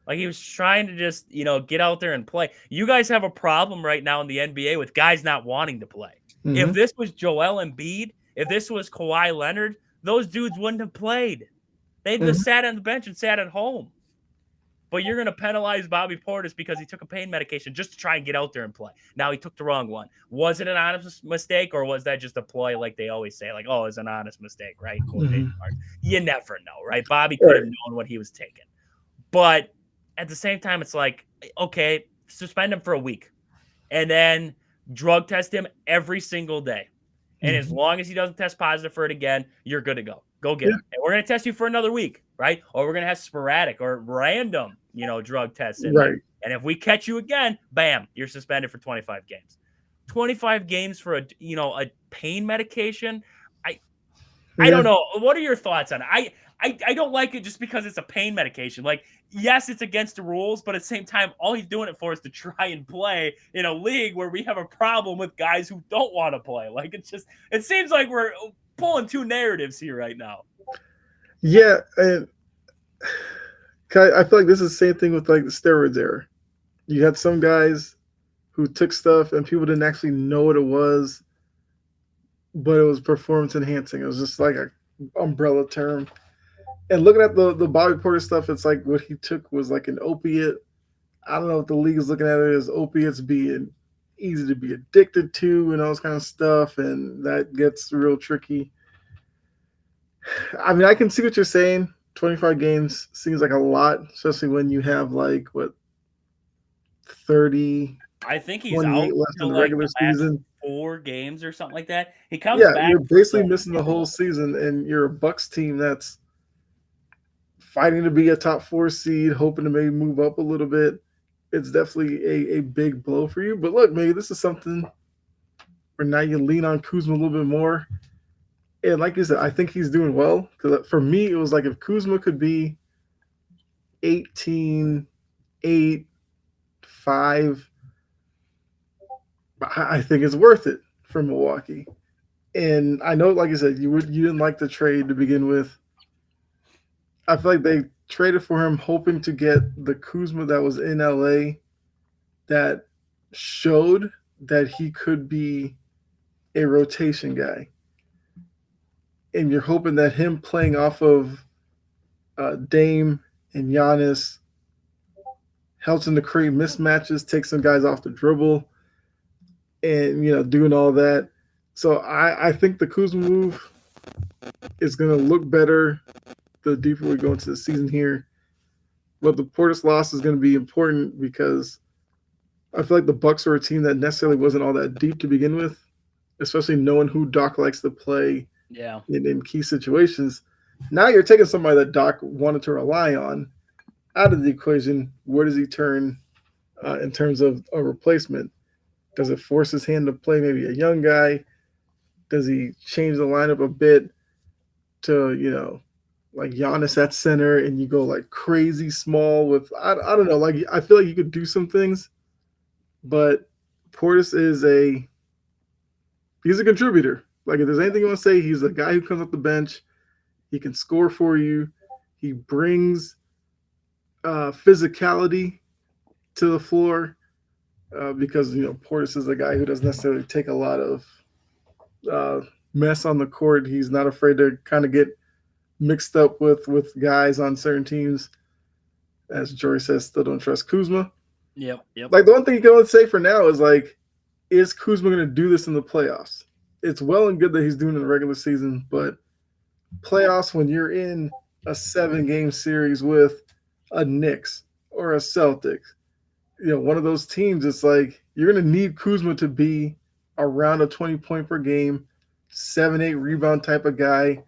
Like, he was trying to just, get out there and play. You guys have a problem right now in the NBA with guys not wanting to play. If this was Joel Embiid, if this was Kawhi Leonard, those dudes wouldn't have played. They'd just sat on the bench and sat at home. But you're going to penalize Bobby Portis because he took a pain medication just to try and get out there and play. Now, he took the wrong one. Was it an honest mistake, or was that just a ploy like they always say? Like, oh, it's an honest mistake, right? You never know, right? Bobby could have known what he was taking. But at the same time, it's like, okay, suspend him for a week. And then drug test him every single day. And as long as he doesn't test positive for it again, you're good to go. Go get him. And we're going to test you for another week, right? Or we're going to have sporadic or random, drug tests in there. And if we catch you again, bam, you're suspended for 25 games. 25 games for a pain medication. I don't know. What are your thoughts on it? I don't like it just because it's a pain medication. Like, yes, it's against the rules, but at the same time, all he's doing it for is to try and play in a league where we have a problem with guys who don't want to play. Like, it seems like we're pulling two narratives here right now. Yeah, and I feel like this is the same thing with like the steroids era. You had some guys who took stuff and people didn't actually know what it was, but it was performance enhancing. It was just like an umbrella term. And looking at the Bobby Portis stuff, it's like what he took was like an opiate. I don't know what the league is looking at it as opiates being easy to be addicted to and all this kind of stuff, and that gets real tricky. I mean, I can see what you're saying. 25 games seems like a lot, especially when you have like 30. I think he's out left in the regular season. 4 games or something like that. He comes back. You're basically missing the whole season, and you're a Bucks team that's fighting to be a top 4 seed, hoping to maybe move up a little bit. It's definitely a big blow for you. But look, maybe this is something where now you lean on Kuzma a little bit more. And like you said, I think he's doing well. Because for me, it was like if Kuzma could be 18, 8, 5, I think it's worth it for Milwaukee. And I know, like I said, you didn't like the trade to begin with. I feel like they traded for him hoping to get the Kuzma that was in LA that showed that he could be a rotation guy. And you're hoping that him playing off of Dame and Giannis helps him to create mismatches, take some guys off the dribble, and doing all that. So I think the Kuzma move is going to look better the deeper we go into the season here. But the Portis loss is going to be important because I feel like the Bucks are a team that necessarily wasn't all that deep to begin with, especially knowing who Doc likes to play in key situations. Now you're taking somebody that Doc wanted to rely on out of the equation. Where does he turn in terms of a replacement? Does it force his hand to play maybe a young guy? Does he change the lineup a bit to, like Giannis at center and you go like crazy small with, I don't know. Like, I feel like you could do some things, but Portis he's a contributor. Like, if there's anything you want to say, he's a guy who comes off the bench. He can score for you. He brings physicality to the floor. because Portis is a guy who doesn't necessarily take a lot of uh, mess on the court. He's not afraid to kind of get mixed up with guys on certain teams. As Jory says, still don't trust Kuzma. Yep. Like the one thing you can only say for now is like, is Kuzma going to do this in the playoffs? It's well and good that he's doing it in the regular season, but playoffs when you're in a 7-game series with a Knicks or a Celtics, one of those teams, it's like you're going to need Kuzma to be around a 20-point per game, 7-8 rebound type of guy,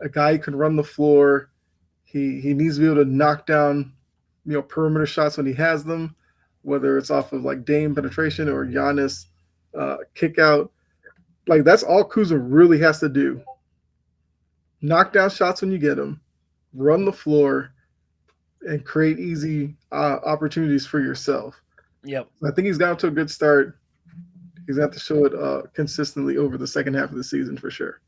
a guy who can run the floor. He needs to be able to knock down, perimeter shots when he has them, whether it's off of like Dame penetration or Giannis kick out. Like that's all Kuzma really has to do. Knock down shots when you get them, run the floor, and create easy opportunities for yourself. Yep. I think he's gotten to a good start. He's going to have to show it consistently over the second half of the season for sure.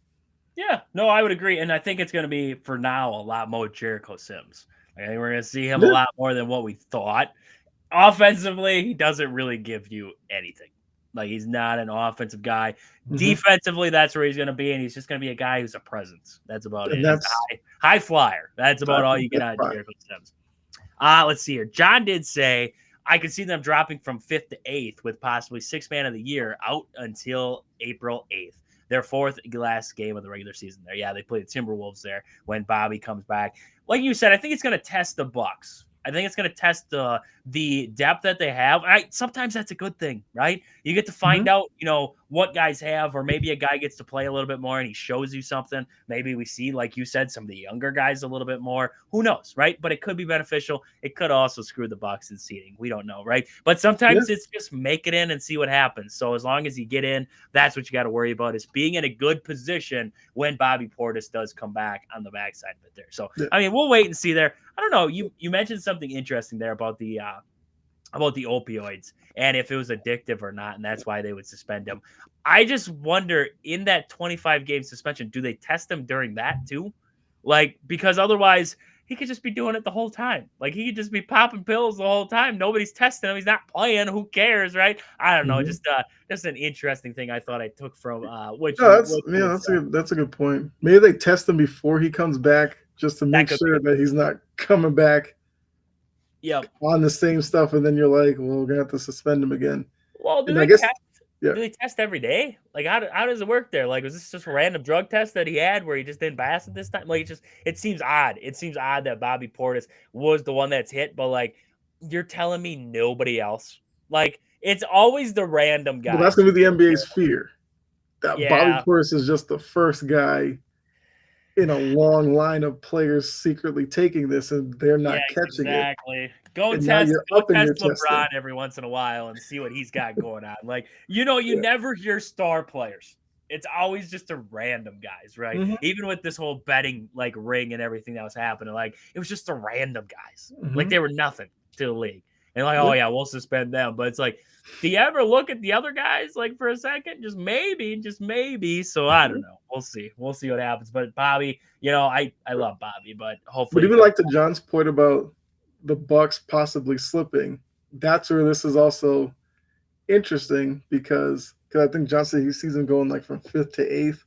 Yeah, no, I would agree. And I think it's going to be, for now, a lot more Jericho Sims. I think we're going to see him a lot more than what we thought. Offensively, he doesn't really give you anything. Like, he's not an offensive guy. Mm-hmm. Defensively, that's where he's going to be, and he's just going to be a guy who's a presence. That's about it. That's high flyer. That's about all you get out of Jericho Sims. Let's see here. John did say, I could see them dropping from 5th to 8th with possibly 6th man of the year out until April 8th. Their 4th last game of the regular season there. Yeah, they play the Timberwolves there when Bobby comes back. Like you said, I think it's going to test the Bucks. I think it's going to test the depth that they have. Sometimes that's a good thing, right? You get to find out, what guys have, or maybe a guy gets to play a little bit more and he shows you something. Maybe we see, like you said, some of the younger guys a little bit more. Who knows, right? But it could be beneficial. It could also screw the Bucks in seeding. We don't know, right? But sometimes it's just make it in and see what happens. So as long as you get in, that's what you got to worry about, is being in a good position when Bobby Portis does come back on the backside of it there. So, I mean, we'll wait and see there. I don't know. You mentioned something interesting there about the opioids and if it was addictive or not, and that's why they would suspend him. I just wonder, in that 25-game suspension, do they test him during that too? Like, because otherwise he could just be doing it the whole time. Like, he could just be popping pills the whole time. Nobody's testing him. He's not playing. Who cares, right? I don't know. Just an interesting thing I thought I took from that's a good point. Maybe they test him before he comes back just to make sure that he's not coming back on the same stuff, and then you're like, well, we're gonna have to suspend him again. Well, do they test every day? Like, how does it work there? Like, was this just a random drug test that he had where he just didn't pass it this time? Like, it seems odd. It seems odd that Bobby Portis was the one that's hit, but like, you're telling me nobody else? Like, it's always the random guy. Well, that's gonna be the NBA's fear. That Bobby Portis is just the first guy in a long line of players secretly taking this, and they're not catching it. Exactly. Go test LeBron every once in a while and see what he's got going on. Like, you never hear star players. It's always just a random guys, right? Mm-hmm. Even with this whole betting like ring and everything that was happening, like it was just a random guys. Mm-hmm. Like they were nothing to the league. And like, oh yeah, we'll suspend them. But it's like, do you ever look at the other guys like for a second? Just maybe. So I don't know. We'll see. We'll see what happens. But Bobby, I love Bobby, but hopefully. But even like to John's point about the Bucks possibly slipping, that's where this is also interesting because I think John said he sees them going like from 5th to 8th.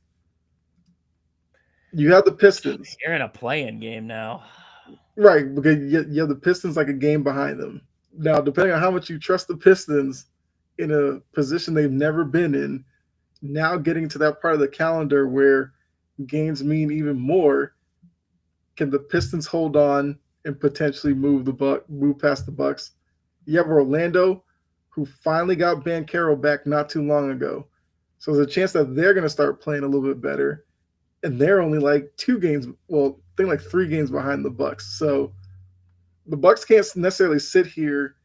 You have the Pistons. You're in a play-in game now. Right, because you have the Pistons like a game behind them. Now, depending on how much you trust the Pistons in a position they've never been in, now getting to that part of the calendar where games mean even more, can the Pistons hold on and potentially move past the Bucks? You have Orlando, who finally got Banchero back not too long ago. So there's a chance that they're going to start playing a little bit better. And they're only like 3 games behind the Bucks. So the Bucks can't necessarily sit here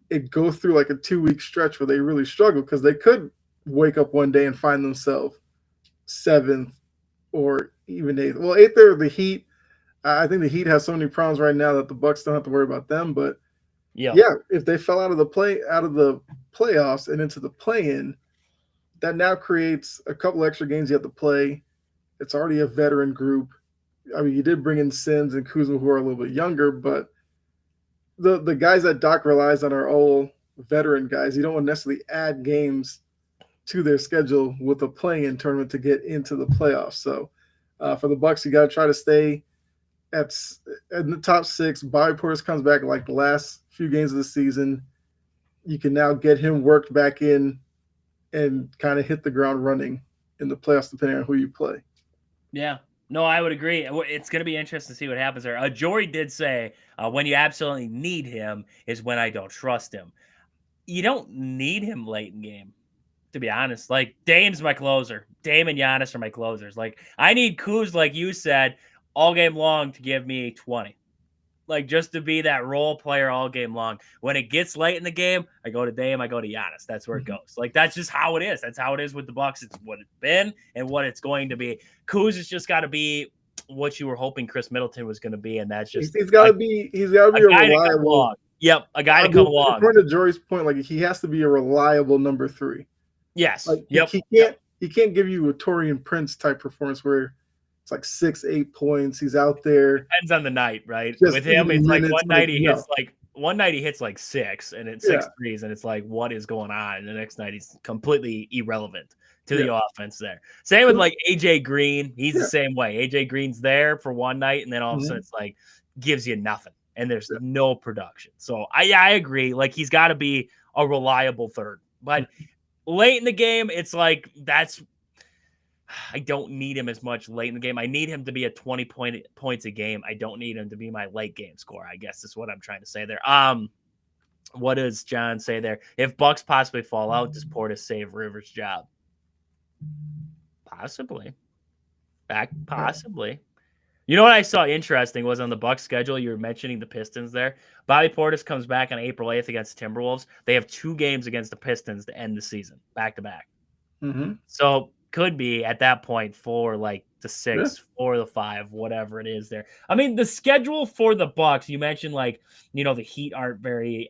and go through like a 2-week stretch where they really struggle, because they could wake up one day and find themselves 7th or even 8th. Well, 8th there, the Heat. I think the Heat has so many problems right now that the Bucks don't have to worry about them. But yeah, if they fell out of the playoffs and into the play-in, that now creates a couple extra games you have to play. It's already a veteran group. I mean, you did bring in Sims and Kuzma, who are a little bit younger, but the guys that Doc relies on are all veteran guys. You don't want to necessarily add games to their schedule with a play-in tournament to get into the playoffs. So for the Bucks, you got to try to stay in the top 6. Bobby Portis comes back like the last few games of the season. You can now get him worked back in and kind of hit the ground running in the playoffs, depending on who you play. Yeah. No, I would agree. It's going to be interesting to see what happens there. Jory did say when you absolutely need him is when I don't trust him. You don't need him late in game, to be honest. Like, Dame's my closer. Dame and Giannis are my closers. Like, I need Kuz, like you said, all game long to give me 20. Like, just to be that role player all game long. When it gets late in the game, I go to Dame, I go to Giannis. That's where it goes. Like, that's just how it is. That's how it is with the Bucks. It's what it's been and what it's going to be. Kuz has just got to be what you were hoping Chris Middleton was going to be, and that's just he's got to be a reliable. Yep, a guy to come along. According to Jory's point, like he has to be a reliable number 3. Yes. Like yep. He can't give you a Taurean Prince type performance where it's like 6-8 points. He's out there. Depends on the night, right? With him, it's like one night he hits like 6 and it's 6 threes, and it's like, what is going on? And the next night he's completely irrelevant to the offense there. Same with like AJ Green. He's the same way. AJ Green's there for one night, and then all of a sudden it's like gives you nothing, and there's no production. So I agree. Like, he's got to be a reliable third, but late in the game, it's like I don't need him as much late in the game. I need him to be at 20 points a game. I don't need him to be my late game scorer, I guess is what I'm trying to say there. What does John say there? If Bucks possibly fall out, does Portis save Rivers' job? Possibly. Possibly. You know what I saw interesting was on the Bucks schedule, you were mentioning the Pistons there. Bobby Portis comes back on April 8th against Timberwolves. They have 2 games against the Pistons to end the season, back-to-back. Mm-hmm. So could be at that point 4 like the 6, 4 the 5, whatever it is there. I mean, the schedule for the Bucks, you mentioned like, the Heat aren't very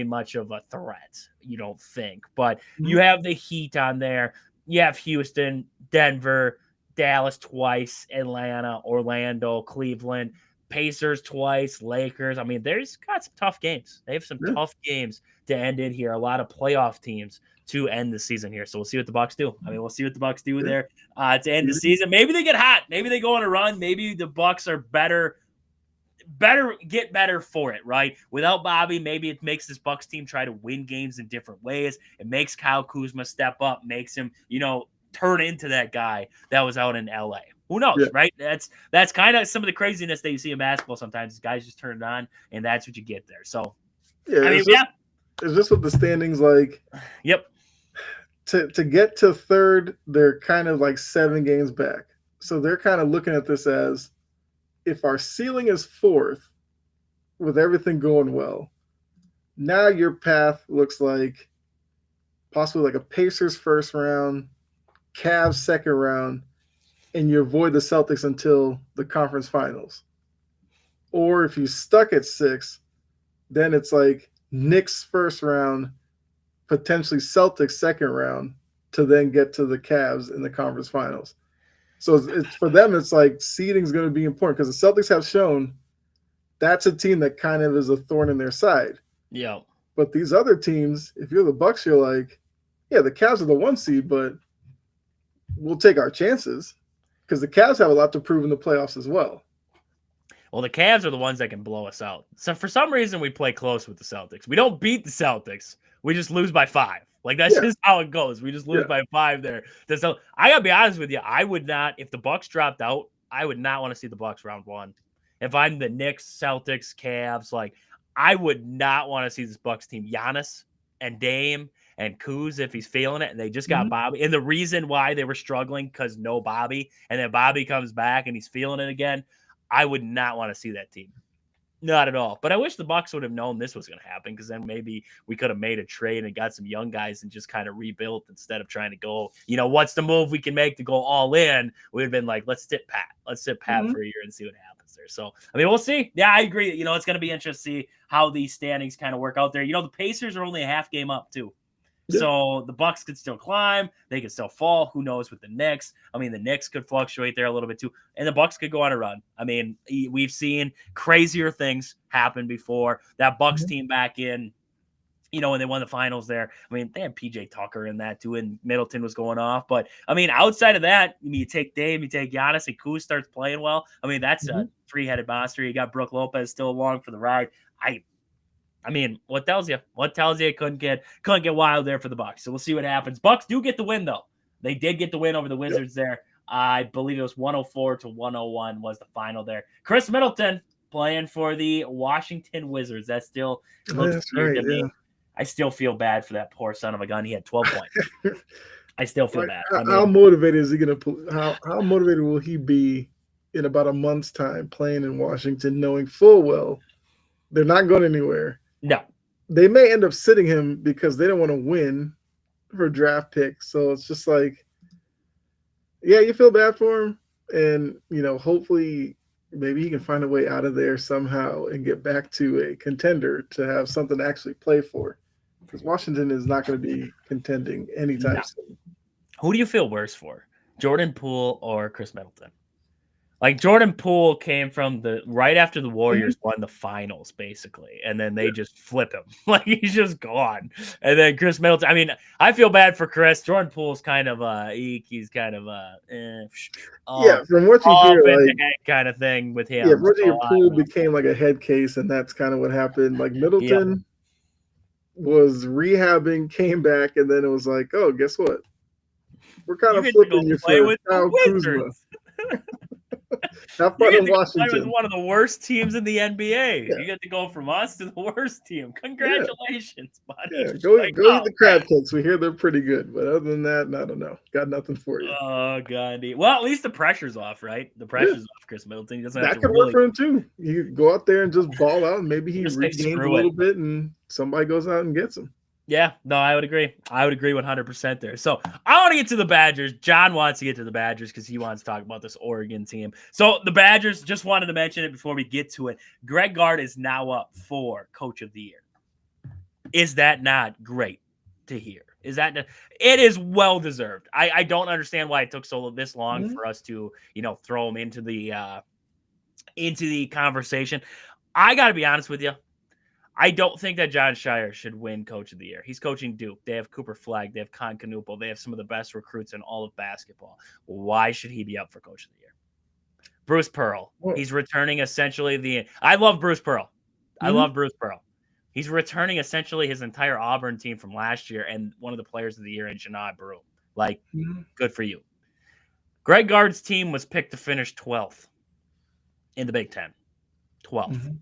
much of a threat, you don't think, but you have the Heat on there. You have Houston, Denver, Dallas twice, Atlanta, Orlando, Cleveland, Pacers twice, Lakers. I mean, there's got some tough games. They have some tough games to end it here. A lot of playoff teams to end the season here. So we'll see what the Bucks do. I mean, we'll see what the Bucks do there to end the season. Maybe they get hot. Maybe they go on a run. Maybe the Bucks are get better for it, right? Without Bobby, maybe it makes this Bucks team try to win games in different ways. It makes Kyle Kuzma step up, makes him, turn into that guy that was out in LA. Who knows, right? That's kind of some of the craziness that you see in basketball sometimes. Guys just turn it on, and that's what you get there. So, is this what the standings like? Yep. To get to third, they're kind of like 7 games back. So they're kind of looking at this as, if our ceiling is 4th with everything going well, now your path looks like possibly like a Pacers first round, Cavs second round, and you avoid the Celtics until the conference finals. Or if you stuck at 6, then it's like Knicks first round, potentially Celtics second round, to then get to the Cavs in the conference finals. So it's for them, it's like seeding is going to be important because the Celtics have shown that's a team that kind of is a thorn in their side. Yeah. But these other teams, if you're the Bucks, you're like, the Cavs are the 1 seed, but we'll take our chances because the Cavs have a lot to prove in the playoffs as well. Well, the Cavs are the ones that can blow us out. So for some reason, we play close with the Celtics. We don't beat the Celtics. We just lose by 5. Like, that's just how it goes. We just lose by 5 there. So I got to be honest with you. I would not, if the Bucks dropped out, I would not want to see the Bucks round 1. If I'm the Knicks, Celtics, Cavs, like, I would not want to see this Bucks team. Giannis and Dame and Kuz, if he's feeling it, and they just got Bobby. And the reason why they were struggling, because no Bobby, and then Bobby comes back and he's feeling it again, I would not want to see that team. Not at all. But I wish the Bucks would have known this was going to happen, because then maybe we could have made a trade and got some young guys and just kind of rebuilt instead of trying to go, what's the move we can make to go all in? We would have been like, let's sit pat. Let's sit pat for a year and see what happens there. So, I mean, we'll see. Yeah, I agree. It's going to be interesting to see how these standings kind of work out there. The Pacers are only a half game up too. Yeah. So the Bucks could still climb. They could still fall. Who knows with the Knicks? I mean, the Knicks could fluctuate there a little bit too. And the Bucks could go on a run. I mean, we've seen crazier things happen before. That Bucks team back in when they won the finals there. I mean, they had PJ Tucker in that too, and Middleton was going off. But I mean, outside of that, you take Dame, you take Giannis, and Kuz starts playing well. I mean, that's a three-headed monster. You got Brook Lopez still along for the ride. I mean, what tells you? What tells you it couldn't get wild there for the Bucks? So we'll see what happens. Bucks do get the win though. They did get the win over the Wizards there. I believe it was 104-101 was the final there. Chris Middleton playing for the Washington Wizards. That still looks weird to me. I still feel bad for that poor son of a gun. He had 12 points. I still feel bad. How motivated is he going to? How motivated will he be in about a month's time playing in Washington, knowing full well they're not going anywhere? No, they may end up sitting him because they don't want to win for draft picks. So it's just like, yeah, you feel bad for him, and hopefully maybe he can find a way out of there somehow and get back to a contender to have something to actually play for. Because Washington is not going to be contending anytime soon. Who do you feel worse for, Jordan Poole or Chris Middleton? Like, Jordan Poole came from right after the Warriors won the finals, basically, and then they just flip him. Like, he's just gone. And then Chris Middleton, I mean, I feel bad for Chris. Jordan Poole's kind of he's kind of from what you hear, like, kind of thing with him. Yeah, Reggie Poole became like a head case, and that's kind of what happened. Like, Middleton was rehabbing, came back, and then it was like, oh, guess what? We're kind of flipping you for Kyle Kuzma. Have fun in Washington. With one of the worst teams in the NBA. Yeah. You get to go from us to the worst team. Congratulations, buddy. Yeah, go eat the crab cakes. We hear they're pretty good, but other than that, I don't know. Got nothing for you. Oh God. Well, at least the pressure's off, right? The pressure's off Chris Middleton. He doesn't have to could work for him too. You go out there and just ball out, and maybe he regains a little bit, and somebody goes out and gets him. Yeah, no, I would agree. 100% there. So I want to get to the Badgers. John wants to get to the Badgers because he wants to talk about this Oregon team. So the Badgers, just wanted to mention it before we get to it. Greg Gard is now up for Coach of the Year. Is that not great to hear? It is well deserved. I don't understand why it took this long for us to, throw him into the conversation. I got to be honest with you. I don't think that John Shire should win Coach of the Year. He's coaching Duke. They have Cooper Flagg. They have Con Knuppel. They have some of the best recruits in all of basketball. Why should he be up for Coach of the Year? Bruce Pearl. He's returning essentially I love Bruce Pearl. I love Bruce Pearl. He's returning essentially his entire Auburn team from last year and one of the players of the year in Janai Brew. Like, good for you. Greg Gard's team was picked to finish 12th in the Big Ten. 12th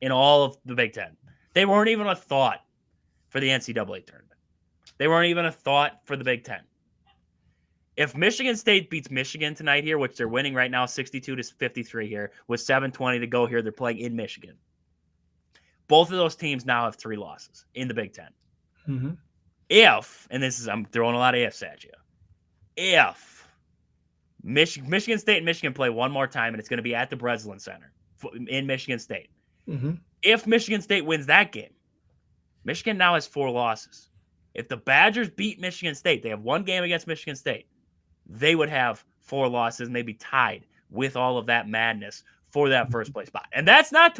in all of the Big Ten. They weren't even a thought for the NCAA tournament. They weren't even a thought for the Big Ten. If Michigan State beats Michigan tonight here, which they're winning right now 62-53 here, with 7:20 to go here, they're playing in Michigan. Both of those teams now have 3 losses in the Big Ten. If, and I'm throwing a lot of ifs at you, if Michigan State and Michigan play one more time, and it's going to be at the Breslin Center in Michigan State. If Michigan State wins that game, Michigan now has 4 losses. If the Badgers beat Michigan State, they have 1 game against Michigan State, they would have 4 losses and they'd be tied with all of that madness for that first place spot. And that's not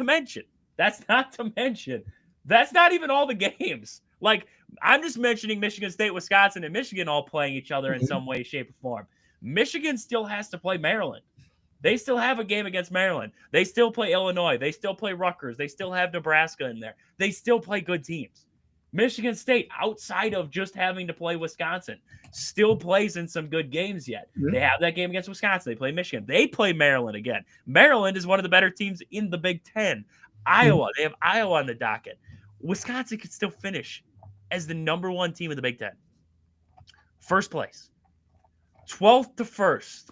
even all the games. Like, I'm just mentioning Michigan State, Wisconsin, and Michigan all playing each other in some way, shape, or form. Michigan still has to play Maryland. They still have a game against Maryland. They still play Illinois. They still play Rutgers. They still have Nebraska in there. They still play good teams. Michigan State, outside of just having to play Wisconsin, still plays in some good games yet. They have that game against Wisconsin. They play Michigan. They play Maryland again. Maryland is one of the better teams in the Big Ten. Iowa, they have Iowa on the docket. Wisconsin could still finish as the number 1 team in the Big Ten. First place. 12th to 1st.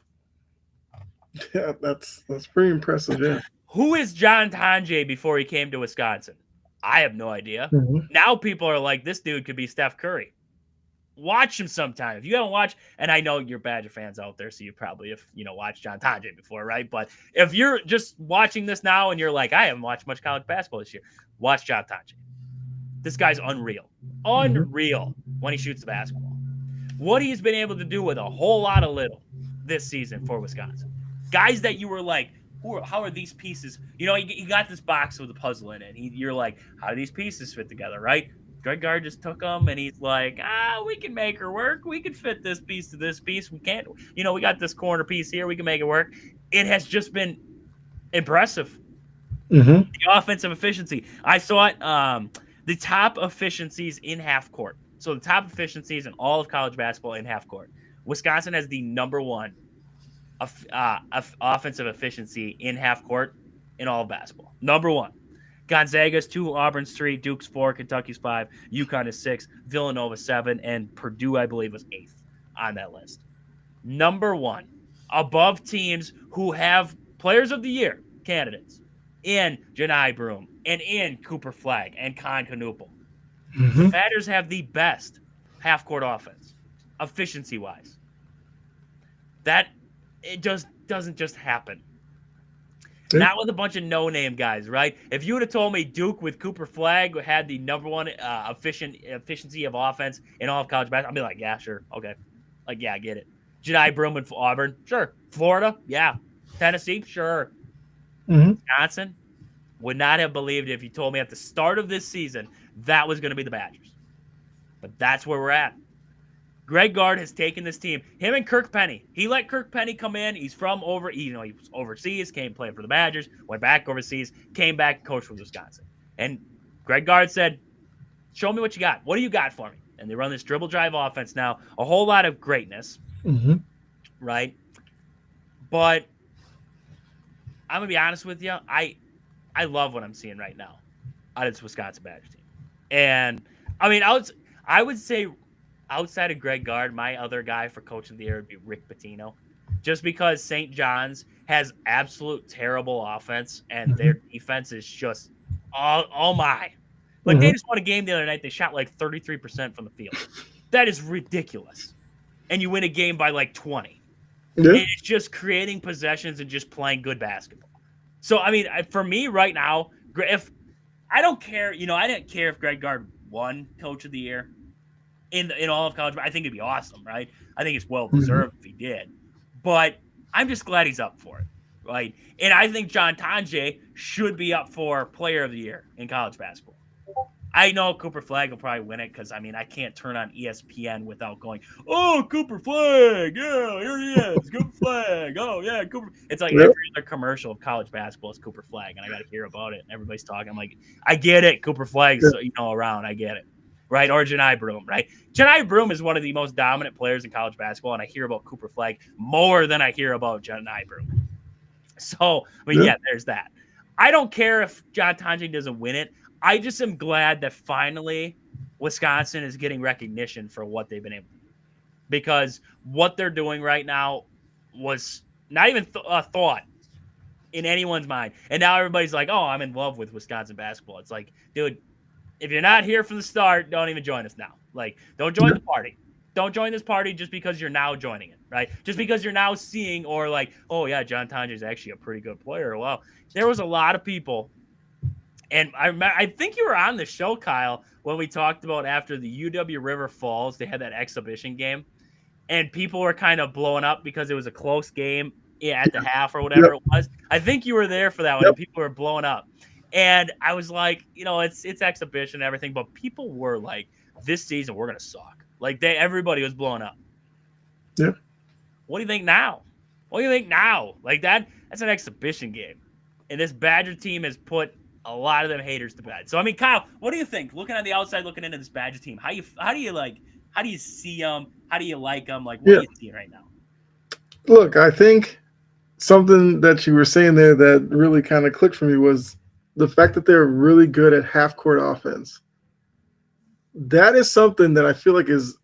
Yeah, that's pretty impressive. Yeah. Who is John Tonje before he came to Wisconsin? I have no idea. Now people are like, this dude could be Steph Curry. Watch him sometime. If you haven't watched, and I know you're Badger fans out there, so you probably have watched John Tonje before, right? But if you're just watching this now and you're like, I haven't watched much college basketball this year, watch John Tonje. This guy's unreal. Unreal when he shoots the basketball. What he's been able to do with a whole lot of little this season for Wisconsin. Guys that you were like, how are these pieces? You got this box with a puzzle in it. You're like, how do these pieces fit together, right? Greg Gard just took them, and he's like, we can make her work. We can fit this piece to this piece. We can't, we got this corner piece here. We can make it work. It has just been impressive. Mm-hmm. The offensive efficiency. I saw it. The top efficiencies in half court. So the top efficiencies in all of college basketball in half court. Wisconsin has the number one offensive efficiency in half court in all of basketball. Number one. Gonzaga's 2, Auburn's 3, Duke's 4, Kentucky's 5, UConn is 6, Villanova 7, and Purdue, I believe, was 8th on that list. Number one, above teams who have players of the year candidates in Janai Broom and in Cooper Flagg and Con Knuppel. Mm-hmm. The Badgers have the best half-court offense, efficiency-wise. That it just doesn't just happen. Not with a bunch of no-name guys, right? If you would have told me Duke with Cooper Flagg had the number one efficiency of offense in all of college basketball, I'd be like, yeah, sure, okay. Like, yeah, I get it. Janai Broom with Auburn, sure. Florida, yeah. Tennessee, sure. Mm-hmm. Wisconsin, would not have believed it if you told me at the start of this season that was going to be the Badgers. But that's where we're at. Greg Gard has taken this team. Him and Kirk Penny. He let Kirk Penny come in. He's from he was overseas, came playing for the Badgers, went back overseas, came back, coached with Wisconsin. And Greg Gard said, show me what you got. What do you got for me? And they run this dribble drive offense now. A whole lot of greatness, right? But I'm going to be honest with you. I love what I'm seeing right now out of this Wisconsin Badgers team. And, I mean, I would say outside of Greg Gard, my other guy for coach of the year would be Rick Pitino. Just because St. John's has absolute terrible offense and their defense is just, oh my. Like, they just won a game the other night. They shot like 33% from the field. That is ridiculous. And you win a game by like 20. Yeah. It's just creating possessions and just playing good basketball. So, I mean, for me right now, if I don't care, I didn't care if Greg Gard won coach of the year. In all of college, I think it'd be awesome, right? I think it's well deserved if he did. But I'm just glad he's up for it, right? And I think John Tonje should be up for Player of the Year in college basketball. I know Cooper Flagg will probably win it because, I mean, I can't turn on ESPN without going, oh, Cooper Flagg, yeah, here he is, Cooper Flagg, oh, yeah, Cooper. It's like every other commercial of college basketball is Cooper Flagg, and I got to hear about it, and everybody's talking. I'm like, I get it, Cooper Flagg's, around, I get it. Right, or Janai Broom, right? Janai Broom is one of the most dominant players in college basketball, and I hear about Cooper Flagg more than I hear about Janai Broom. So, I mean, there's that. I don't care if John Tonje doesn't win it. I just am glad that finally Wisconsin is getting recognition for what they've been able to do. Because what they're doing right now was not even a thought in anyone's mind. And now everybody's like, oh, I'm in love with Wisconsin basketball. It's like, dude, if you're not here from the start, don't even join us now. Like, don't join the party. Don't join this party just because you're now joining it, right? Just because you're now seeing or like, oh, yeah, John Tonje is actually a pretty good player. Well, there was a lot of people, and I think you were on the show, Kyle, when we talked about after the UW River Falls, they had that exhibition game, and people were kind of blowing up because it was a close game at the half or whatever it was. I think you were there for that one, and people were blowing up. And I was like, it's exhibition and everything, but people were like, this season we're gonna suck. Like everybody was blowing up. Yeah. What do you think now? Like that's an exhibition game. And this Badger team has put a lot of them haters to bed. So I mean, Kyle, what do you think? Looking on the outside, looking into this Badger team, how do you see them? How do you like them? Like, what do you see right now? Look, I think something that you were saying there that really kind of clicked for me was the fact that they're really good at half-court offense. That is something that I feel like is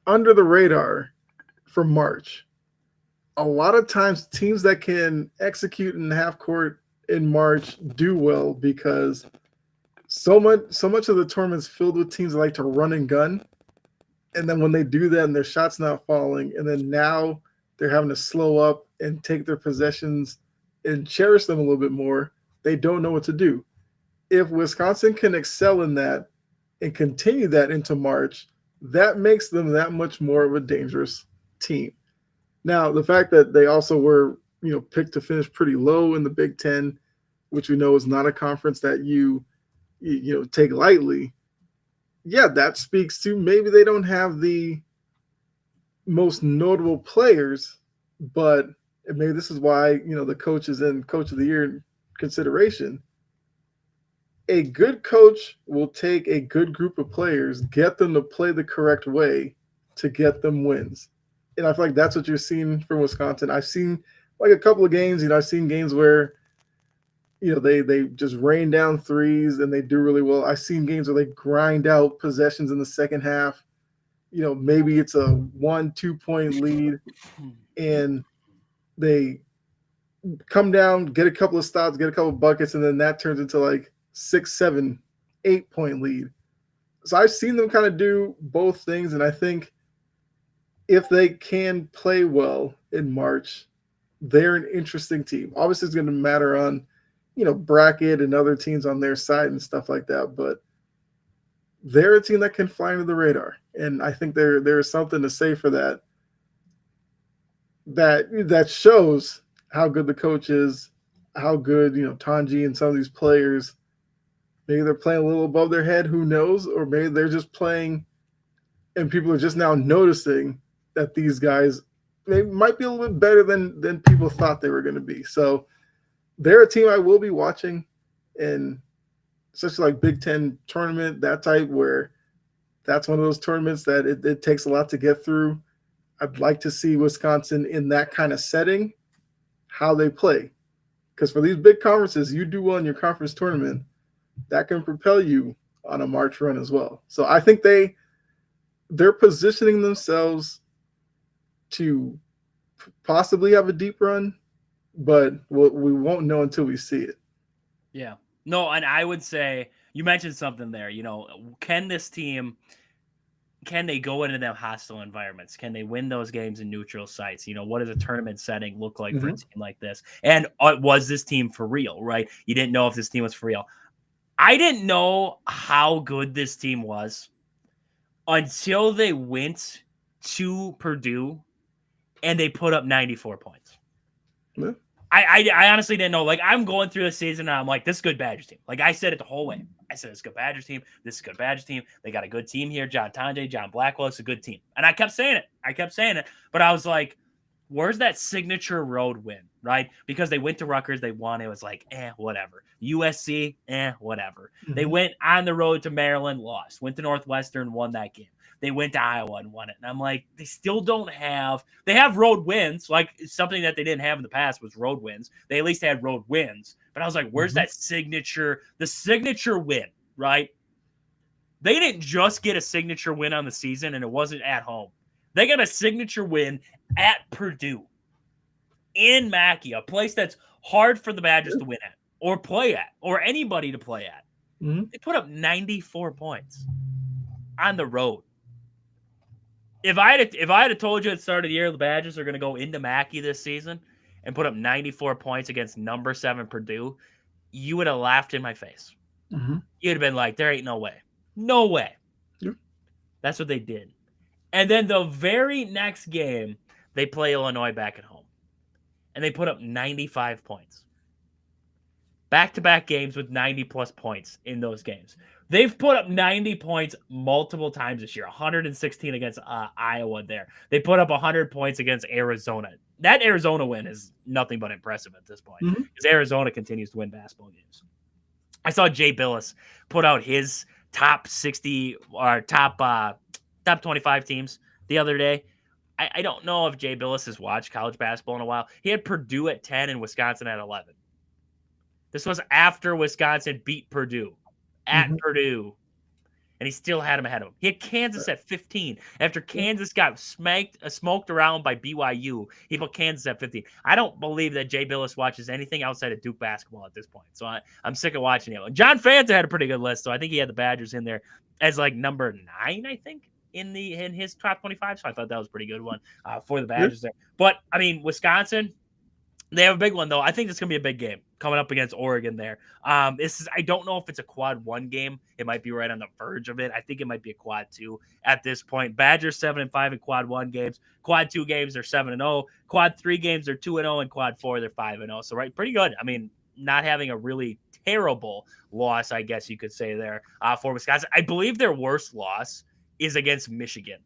under the radar for March. A lot of times teams that can execute in half-court in March do well because so much of the tournament's filled with teams that like to run and gun. And then when they do that and their shot's not falling, and then now they're having to slow up and take their possessions and cherish them a little bit more, they don't know what to do. If Wisconsin can excel in that and continue that into March, that makes them that much more of a dangerous team. Now, the fact that they also were, picked to finish pretty low in the Big Ten, which we know is not a conference that you take lightly, yeah, that speaks to maybe they don't have the most notable players, but and maybe this is why the coach is in Coach of the Year consideration. A good coach will take a good group of players, get them to play the correct way to get them wins. And I feel like that's what you're seeing from Wisconsin. I've seen like a couple of games, I've seen games where, they just rain down threes and they do really well. I've seen games where they grind out possessions in the second half. Maybe it's a 1-2 point lead and they come down, get a couple of stops, get a couple of buckets, and then that turns into like 6, 7, 8 point lead. So I've seen them kind of do both things, and I think if they can play well in March, they're an interesting team. Obviously, it's going to matter on, bracket and other teams on their side and stuff like that, but they're a team that can fly under the radar, and I think there's something to say for that. That shows how good the coach is, how good Tanji and some of these players. Maybe they're playing a little above their head. Who knows? Or maybe they're just playing, and people are just now noticing that these guys might be a little bit better than people thought they were going to be. So they're a team I will be watching, and especially like Big Ten tournament, that type where that's one of those tournaments that it takes a lot to get through. I'd like to see Wisconsin in that kind of setting, how they play. Because for these big conferences, you do well in your conference tournament, that can propel you on a March run as well. So I think they're positioning themselves to possibly have a deep run, but we won't know until we see it. Yeah. No, and I would say you mentioned something there. Can this team, can they go into them hostile environments? Can they win those games in neutral sites? What does a tournament setting look like for a team like this? And was this team for real, right? You didn't know if this team was for real. I didn't know how good this team was until they went to Purdue and they put up 94 points. Yeah. I honestly didn't know. Like, I'm going through the season and I'm like, this is a good Badgers team. Like, I said it the whole way. I said, it's a good Badgers team. This is a good Badgers team. They got a good team here. John Tanji, John Blackwell, it's a good team. And I kept saying it. But I was like, where's that signature road win, right? Because they went to Rutgers, they won. It was like, whatever. USC, whatever. Mm-hmm. They went on the road to Maryland, lost. Went to Northwestern, won that game. They went to Iowa and won it. And I'm like, they still don't have – they have road wins. Like, something that they didn't have in the past was road wins. They at least had road wins. But I was like, where's that signature – the signature win, right? They didn't just get a signature win on the season, and it wasn't at home. They got a signature win at Purdue in Mackey, a place that's hard for the Badgers to win at or play at or anybody to play at. Mm-hmm. They put up 94 points on the road. If I had told you at the start of the year the Badgers are going to go into Mackey this season and put up 94 points against number 7 Purdue, you would have laughed in my face. Mm-hmm. You'd have been like, there ain't no way. No way. Yep. That's what they did. And then the very next game, they play Illinois back at home. And they put up 95 points. Back-to-back games with 90-plus points in those games. They've put up 90 points multiple times this year. 116 against Iowa there. They put up 100 points against Arizona. That Arizona win is nothing but impressive at this point. Because Arizona continues to win basketball games. I saw Jay Billis put out his top 60 or top 25 teams the other day. I don't know if Jay Billis has watched college basketball in a while. He had Purdue at 10 and Wisconsin at 11. This was after Wisconsin beat Purdue at Purdue, and he still had him ahead of him. He had Kansas at 15. After Kansas got smoked around by BYU, he put Kansas at 15. I don't believe that Jay Billis watches anything outside of Duke basketball at this point, so I'm sick of watching him. John Fanta had a pretty good list, so I think he had the Badgers in there as like number 9, I think, in his top 25, so I thought that was a pretty good one for the Badgers there. But, I mean, Wisconsin, they have a big one, though. I think it's going to be a big game coming up against Oregon there. I don't know if it's a quad 1 game. It might be right on the verge of it. I think it might be a quad 2 at this point. Badgers 7-5 in quad 1 games. Quad 2 games, they're 7-0. Quad 3 games, they're 2-0. And quad 4, they're 5-0. So, right, pretty good. I mean, not having a really terrible loss, I guess you could say there for Wisconsin. I believe their worst loss is against Michigan.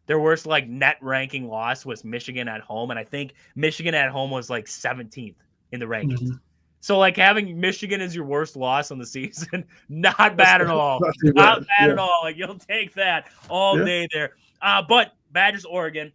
Their worst like net ranking loss was Michigan at home, and I think Michigan at home was like 17th in the rankings. Mm-hmm. So like having Michigan as your worst loss on the season, not bad at all. Not bad at all. Like you'll take that all day there. But Badgers, Oregon.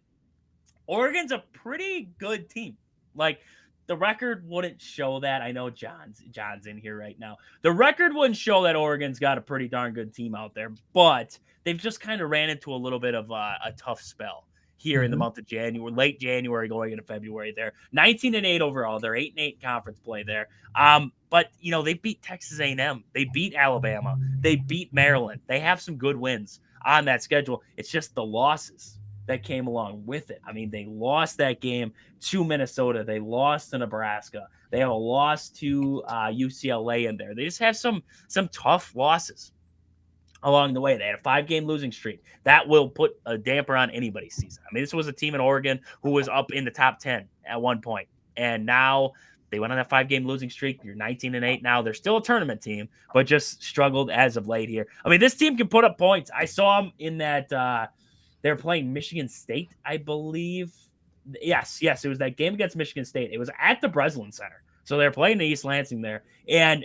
Oregon's a pretty good team. Like the record wouldn't show that. I know John's in here right now. The record wouldn't show that Oregon's got a pretty darn good team out there, but they've just kind of ran into a little bit of a tough spell here in the month of January, late January going into February there. 19-8 overall. They're 8-8 conference play there. But you know, they beat Texas A&M. They beat Alabama. They beat Maryland. They have some good wins on that schedule. It's just the losses that came along with it. I mean, they lost that game to Minnesota. They lost to Nebraska. They have a loss to UCLA in there. They just have some tough losses along the way. They had a 5-game losing streak. That will put a damper on anybody's season. I mean, this was a team in Oregon who was up in the top 10 at one point, and now they went on that 5-game losing streak. You're 19-8 now. They're still a tournament team, but just struggled as of late here. I mean, this team can put up points. I saw them in that they're playing Michigan State, I believe. Yes, it was that game against Michigan State. It was at the Breslin Center. So they're playing the East Lansing there. And,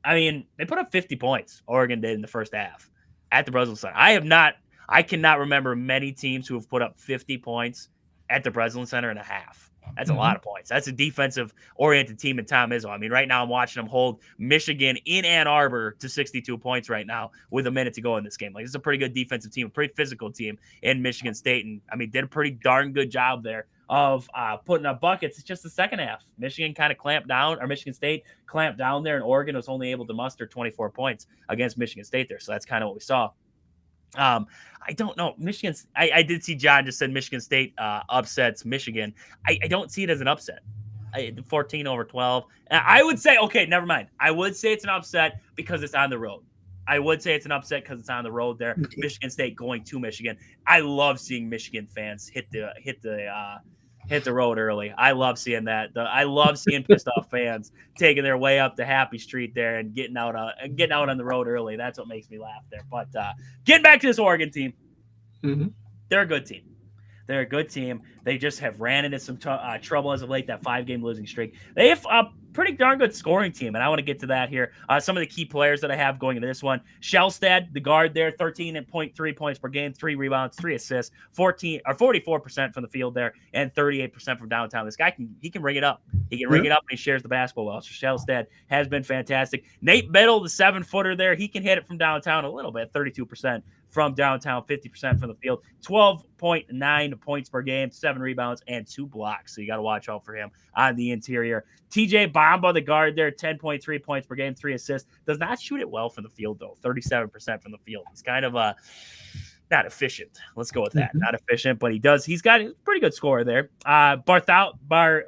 I mean, they put up 50 points, Oregon did in the first half at the Breslin Center. I cannot remember many teams who have put up 50 points at the Breslin Center in a half. That's a lot of points. That's a defensive-oriented team in Tom Izzo. I mean, right now I'm watching them hold Michigan in Ann Arbor to 62 points right now with a minute to go in this game. Like, this is a pretty good defensive team, a pretty physical team in Michigan State. And, I mean, did a pretty darn good job there of putting up buckets. It's just the second half. Michigan kind of clamped down, or Michigan State clamped down there, and Oregon was only able to muster 24 points against Michigan State there. So that's kind of what we saw. I don't know. Michigan. I did see John just said Michigan State upsets Michigan. I don't see it as an upset. 14 over 12. I would say, okay, never mind. I would say it's an upset because it's on the road. I would say it's an upset because it's on the road there. Michigan State going to Michigan. I love seeing Michigan fans hit the road early. I love seeing that. I love seeing pissed off fans taking their way up to Happy Street there and getting out on the road early. That's what makes me laugh there. But getting back to this Oregon team, they're a good team. They're a good team. They just have ran into some trouble as of late, that 5-game losing streak. They have a pretty darn good scoring team, and I want to get to that here. Some of the key players that I have going into this one. Shellstad, the guard there, 13.3 points per game, 3 rebounds, 3 assists, 44% from the field there, and 38% from downtown. This guy can ring it up. He can ring it up, and he shares the basketball well. So Shellstad has been fantastic. Nate Biddle, the 7-footer there, he can hit it from downtown a little bit, 32% from downtown, 50% from the field, 12.9 points per game, 7 rebounds, and 2 blocks. So you got to watch out for him on the interior. TJ Bamba, the guard there, 10.3 points per game, 3 assists. Does not shoot it well from the field, though, 37% from the field. He's kind of not efficient. Let's go with that. Not efficient, but he's got a pretty good score there. Bardahelmy,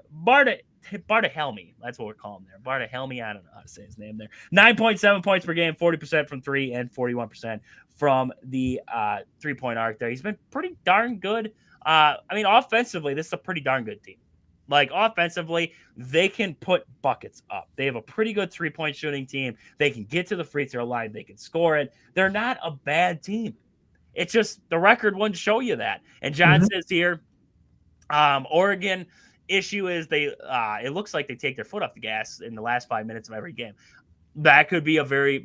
that's what we're calling him there. Bardahelmy, I don't know how to say his name there. 9.7 points per game, 40% from 3 and 41% from the 3-point arc there. He's been pretty darn good. I mean, offensively, this is a pretty darn good team. Like, offensively, they can put buckets up. They have a pretty good 3-point shooting team. They can get to the free throw line. They can score it. They're not a bad team. It's just the record wouldn't show you that. And John says here, Oregon issue is it looks like they take their foot off the gas in the last 5 minutes of every game. That could be a very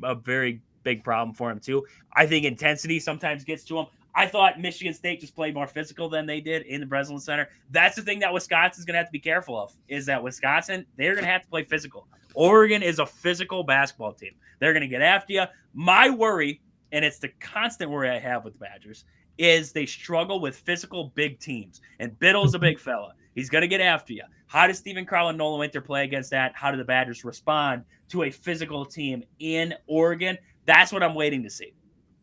big problem for him too. I think intensity sometimes gets to him. I thought Michigan State just played more physical than they did in the Breslin Center. That's the thing that Wisconsin's going to have to be careful of, is that Wisconsin, they're going to have to play physical. Oregon is a physical basketball team. They're going to get after you. My worry, and it's the constant worry I have with the Badgers, is they struggle with physical big teams. And Biddle's a big fella. He's going to get after you. How does Stephen Crowell and Nolan Winter play against that? How do the Badgers respond to a physical team in Oregon? That's what I'm waiting to see.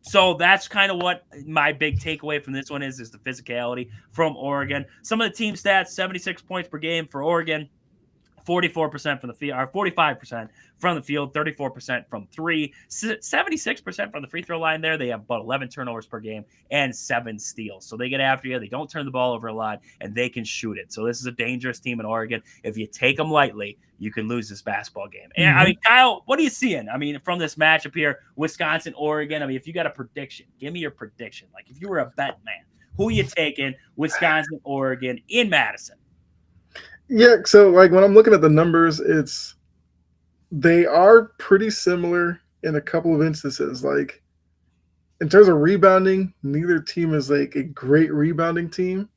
So that's kind of what my big takeaway from this one is the physicality from Oregon. Some of the team stats, 76 points per game for Oregon, 44% from the field, or 45% from the field, 34% from three, 76% from the free throw line there. They have about 11 turnovers per game and 7 steals. So they get after you. They don't turn the ball over a lot, and they can shoot it. So this is a dangerous team in Oregon. If you take them lightly, you can lose this basketball game. And I mean, Kyle, what are you seeing? I mean, from this matchup here, Wisconsin, Oregon, I mean, if you got a prediction, give me your prediction. Like if you were a bet man, who are you taking? Wisconsin, Oregon in Madison? Yeah, so like when I'm looking at the numbers, they are pretty similar in a couple of instances. Like in terms of rebounding, neither team is like a great rebounding team.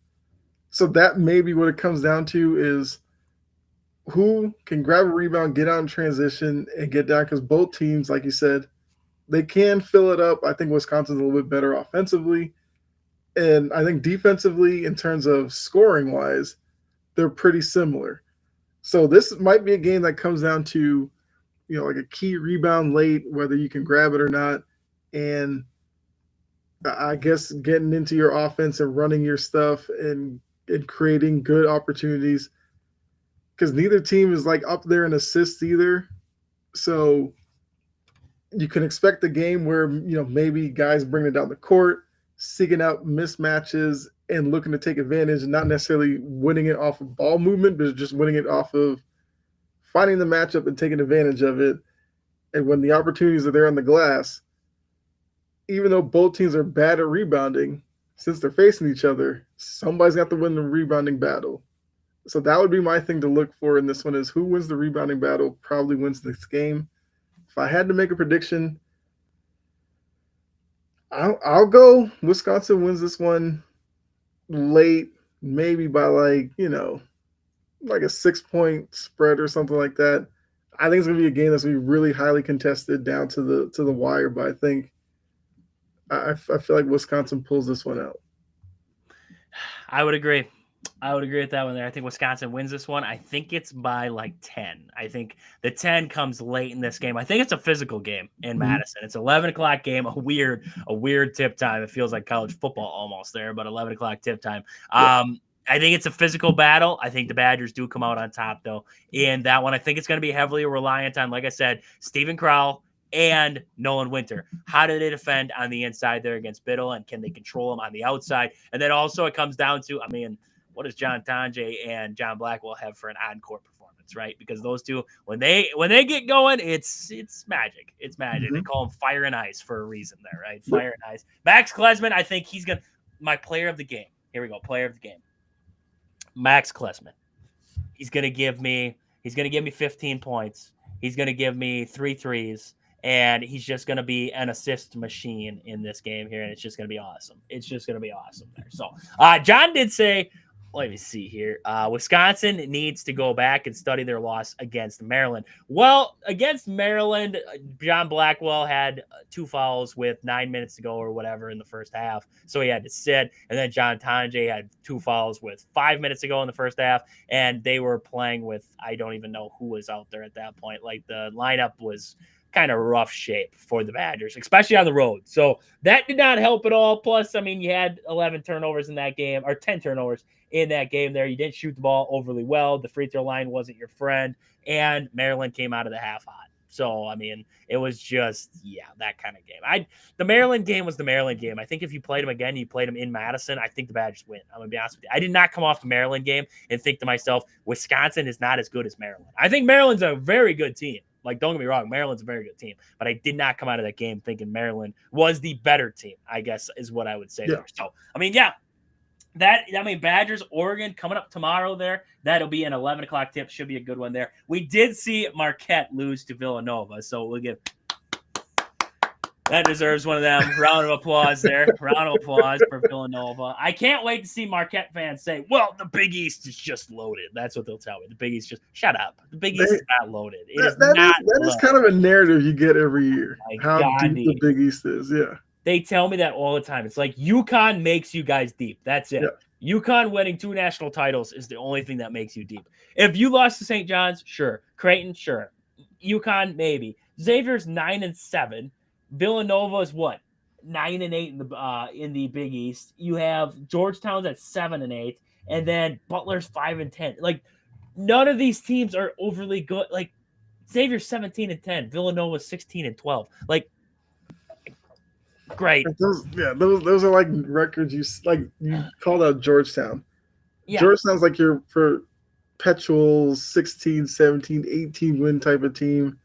So that may be what it comes down to is who can grab a rebound, get out in transition, and get down. Because both teams, like you said, they can fill it up. I think Wisconsin's a little bit better offensively. And I think defensively, in terms of scoring wise, they're pretty similar. So this might be a game that comes down to, like a key rebound late, whether you can grab it or not. And I guess getting into your offense and running your stuff and creating good opportunities. Because neither team is like up there in assists either. So you can expect a game where, maybe guys bring it down the court, seeking out mismatches and looking to take advantage, and not necessarily winning it off of ball movement, but just winning it off of finding the matchup and taking advantage of it. And when the opportunities are there on the glass, even though both teams are bad at rebounding, since they're facing each other, somebody's got to win the rebounding battle. So that would be my thing to look for in this one is who wins the rebounding battle probably wins this game. If I had to make a prediction, I'll go Wisconsin wins this one late, maybe by like a 6-point spread or something like that. I think it's going to be a game that's going to be really highly contested down to the wire, but I think I feel like Wisconsin pulls this one out. I would agree. With that one there. I think Wisconsin wins this one. I think it's by like 10. I think the 10 comes late in this game. I think it's a physical game in Madison. It's 11 o'clock game, a weird tip time. It feels like college football almost there, but 11 o'clock tip time. Yeah. I think it's a physical battle. I think the Badgers do come out on top, though. In that one, I think it's going to be heavily reliant on, like I said, Stephen Crowell and Nolan Winter. How do they defend on the inside there against Biddle, and can they control them on the outside? And then also it comes down to, what does John Tonje and John Blackwell have for an on-court performance, right? Because those two, when they get going, it's magic. It's magic. Mm-hmm. They call them fire and ice for a reason there, right? Fire and ice. Max Klesman, I think he's my player of the game. Here we go, player of the game. Max Klesman. He's gonna give me 15 points. He's gonna give me 3 threes, and he's just gonna be an assist machine in this game here, and it's just gonna be awesome. It's just gonna be awesome there. So John did say, let me see here. Wisconsin needs to go back and study their loss against Maryland. Well, against Maryland, John Blackwell had 2 fouls with 9 minutes to go or whatever in the first half, so he had to sit. And then John Tonje had 2 fouls with 5 minutes to go in the first half, and they were playing with, I don't even know who was out there at that point. Like the lineup was kind of rough shape for the Badgers, especially on the road. So that did not help at all. Plus, you had 11 turnovers in that game, or 10 turnovers in that game there. You didn't shoot the ball overly well. The free throw line wasn't your friend, and Maryland came out of the half hot. So, it was just, that kind of game. The Maryland game was the Maryland game. I think if you played them again, you played them in Madison, I think the Badgers win. I'm going to be honest with you. I did not come off the Maryland game and think to myself, Wisconsin is not as good as Maryland. I think Maryland's a very good team. Like, don't get me wrong, Maryland's a very good team, but I did not come out of that game thinking Maryland was the better team, I guess is what I would say there. So, Badgers, Oregon coming up tomorrow there. That'll be an 11 o'clock tip. Should be a good one there. We did see Marquette lose to Villanova, so we'll give that deserves one of them. Round of applause there. Round of applause for Villanova. I can't wait to see Marquette fans say, well, the Big East is just loaded. That's what they'll tell me. The Big East shut up. The Big East is not loaded. That is kind of a narrative you get every year. How deep the Big East is, yeah. They tell me that all the time. It's like UConn makes you guys deep. That's it. Yeah. UConn winning 2 national titles is the only thing that makes you deep. If you lost to St. John's, sure. Creighton, sure. UConn, maybe. Xavier's 9-7. Villanova is what? 9-8 in the Big East. You have Georgetown's at 7-8, and then Butler's 5-10. Like, none of these teams are overly good. Like Xavier's 17-10, Villanova 16-12. Like, great. Those are like records you called out Georgetown. Yeah. Georgetown's like your perpetual 16, 17, 18 win type of team.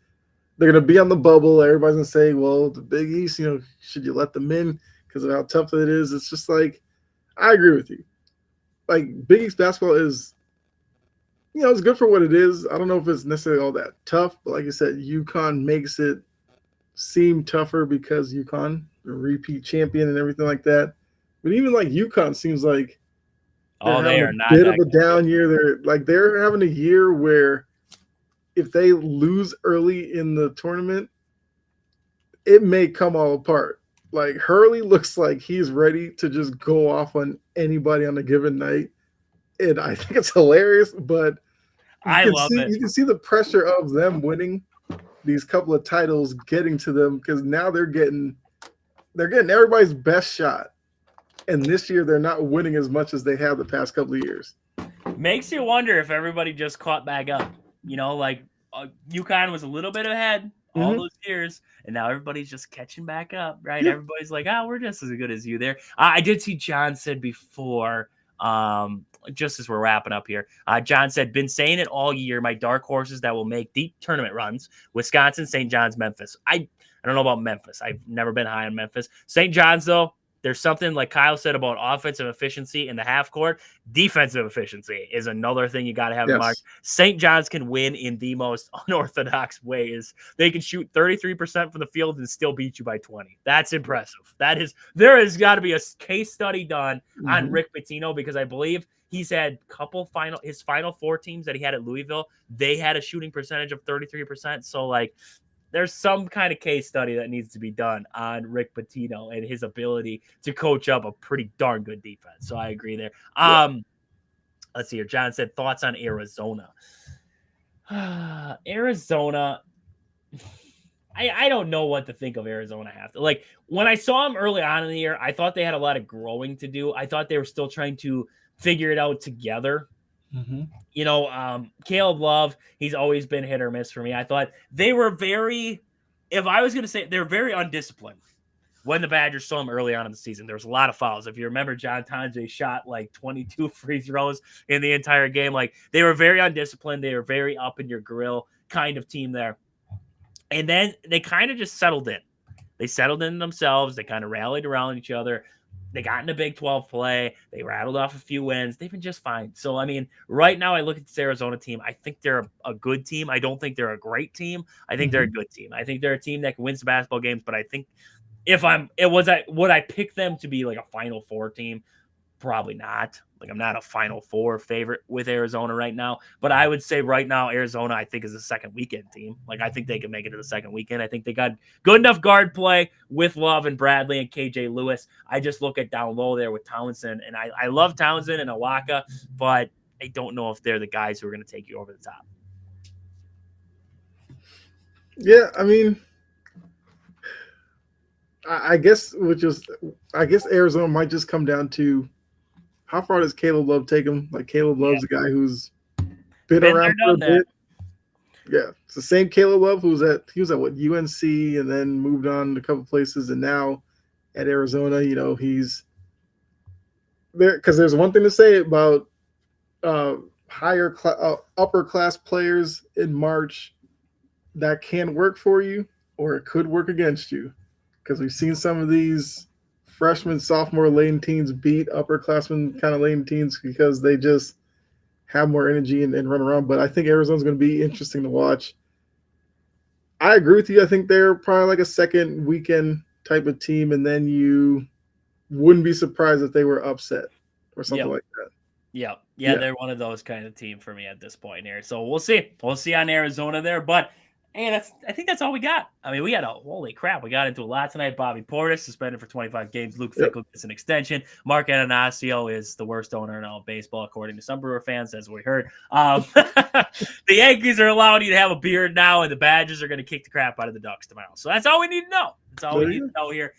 They're going to be on the bubble. Everybody's going to say, well, the Big East, should you let them in because of how tough it is? It's just like, I agree with you. Like, Big East basketball is, it's good for what it is. I don't know if it's necessarily all that tough, but like you said, UConn makes it seem tougher because UConn, the repeat champion and everything like that. But even like UConn seems like they are not a bit of a down year. They're having a year where if they lose early in the tournament, it may come all apart. Like Hurley looks like he's ready to just go off on anybody on a given night. And I think it's hilarious, but I love it. You can see the pressure of them winning these couple of titles getting to them because now they're getting everybody's best shot. And this year they're not winning as much as they have the past couple of years. Makes you wonder if everybody just caught back up. UConn was a little bit ahead all those years, and now everybody's just catching back up, right? Yeah. Everybody's like, we're just as good as you there. I did see John said before, just as we're wrapping up here, John said, been saying it all year, my dark horses that will make deep tournament runs, Wisconsin, St. John's, Memphis. I don't know about Memphis. I've never been high on Memphis. St. John's, though, there's something like Kyle said about offensive efficiency in the half court. Defensive efficiency is another thing you got to have in mind. St. John's can win in the most unorthodox ways. They can shoot 33% from the field and still beat you by 20. That's impressive. There has got to be a case study done on Rick Pitino because I believe he's had his final 4 teams that he had at Louisville. They had a shooting percentage of 33%. So there's some kind of case study that needs to be done on Rick Pitino and his ability to coach up a pretty darn good defense. So I agree there. Let's see here. John said thoughts on Arizona. Arizona. I don't know what to think of Arizona after. Like when I saw them early on in the year, I thought they had a lot of growing to do. I thought they were still trying to figure it out together. Caleb Love, he's always been hit or miss for me. I thought they were if I was going to say, they're very undisciplined. When the Badgers saw him early on in the season, there was a lot of fouls. If you remember, John Tonje shot like 22 free throws in the entire game. Like they were very undisciplined. They were very up in your grill kind of team there. And then they kind of just settled in. They settled in themselves. They kind of rallied around each other. They got in the Big 12 play. They rattled off a few wins. They've been just fine. So, I mean, right now I look at this Arizona team. I think they're a good team. I don't think they're a great team. I think they're a good team. I think they're a team that can win some basketball games. But I think would I pick them to be like a Final Four team? Probably not. Like I'm not a Final Four favorite with Arizona right now, but I would say right now Arizona I think is a second weekend team. Like I think they can make it to the second weekend. I think they got good enough guard play with Love and Bradley and KJ Lewis. I just look at down low there with Townsend, and I love Townsend and Awaka, but I don't know if they're the guys who are going to take you over the top. Yeah, I mean, I guess Arizona might just come down to how far does Caleb Love take him? Like Caleb Love's a guy who's been around for a bit. Yeah, it's the same Caleb Love he was at UNC and then moved on a couple places and now at Arizona. He's there because there's one thing to say about upper class players in March that can work for you or it could work against you because we've seen some of these freshman, sophomore lane teams beat upperclassmen kind of lane teams because they just have more energy and run around. But I think Arizona's going to be interesting to watch. I agree with you. I think they're probably like a second weekend type of team, and then you wouldn't be surprised if they were upset or something like that. Yeah, they're one of those kind of team for me at this point here. So we'll see. We'll see on Arizona there, but hey, I think that's all we got. I mean, we got into a lot tonight. Bobby Portis suspended for 25 games. Luke Fickell gets an extension. Mark Ananasio is the worst owner in all of baseball, according to some Brewer fans, as we heard. The Yankees are allowing you to have a beard now, and the Badgers are going to kick the crap out of the Ducks tomorrow. So that's all we need to know. That's all we need to know here.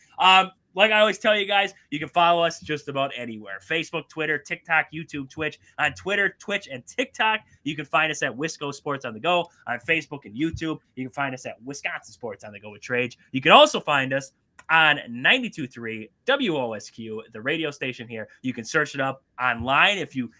like I always tell you guys, you can follow us just about anywhere. Facebook, Twitter, TikTok, YouTube, Twitch. On Twitter, Twitch, and TikTok, you can find us at Wisco Sports on the Go. On Facebook and YouTube, you can find us at Wisconsin Sports on the Go with Trage. You can also find us on 92.3 WOSQ, the radio station here. You can search it up online. If you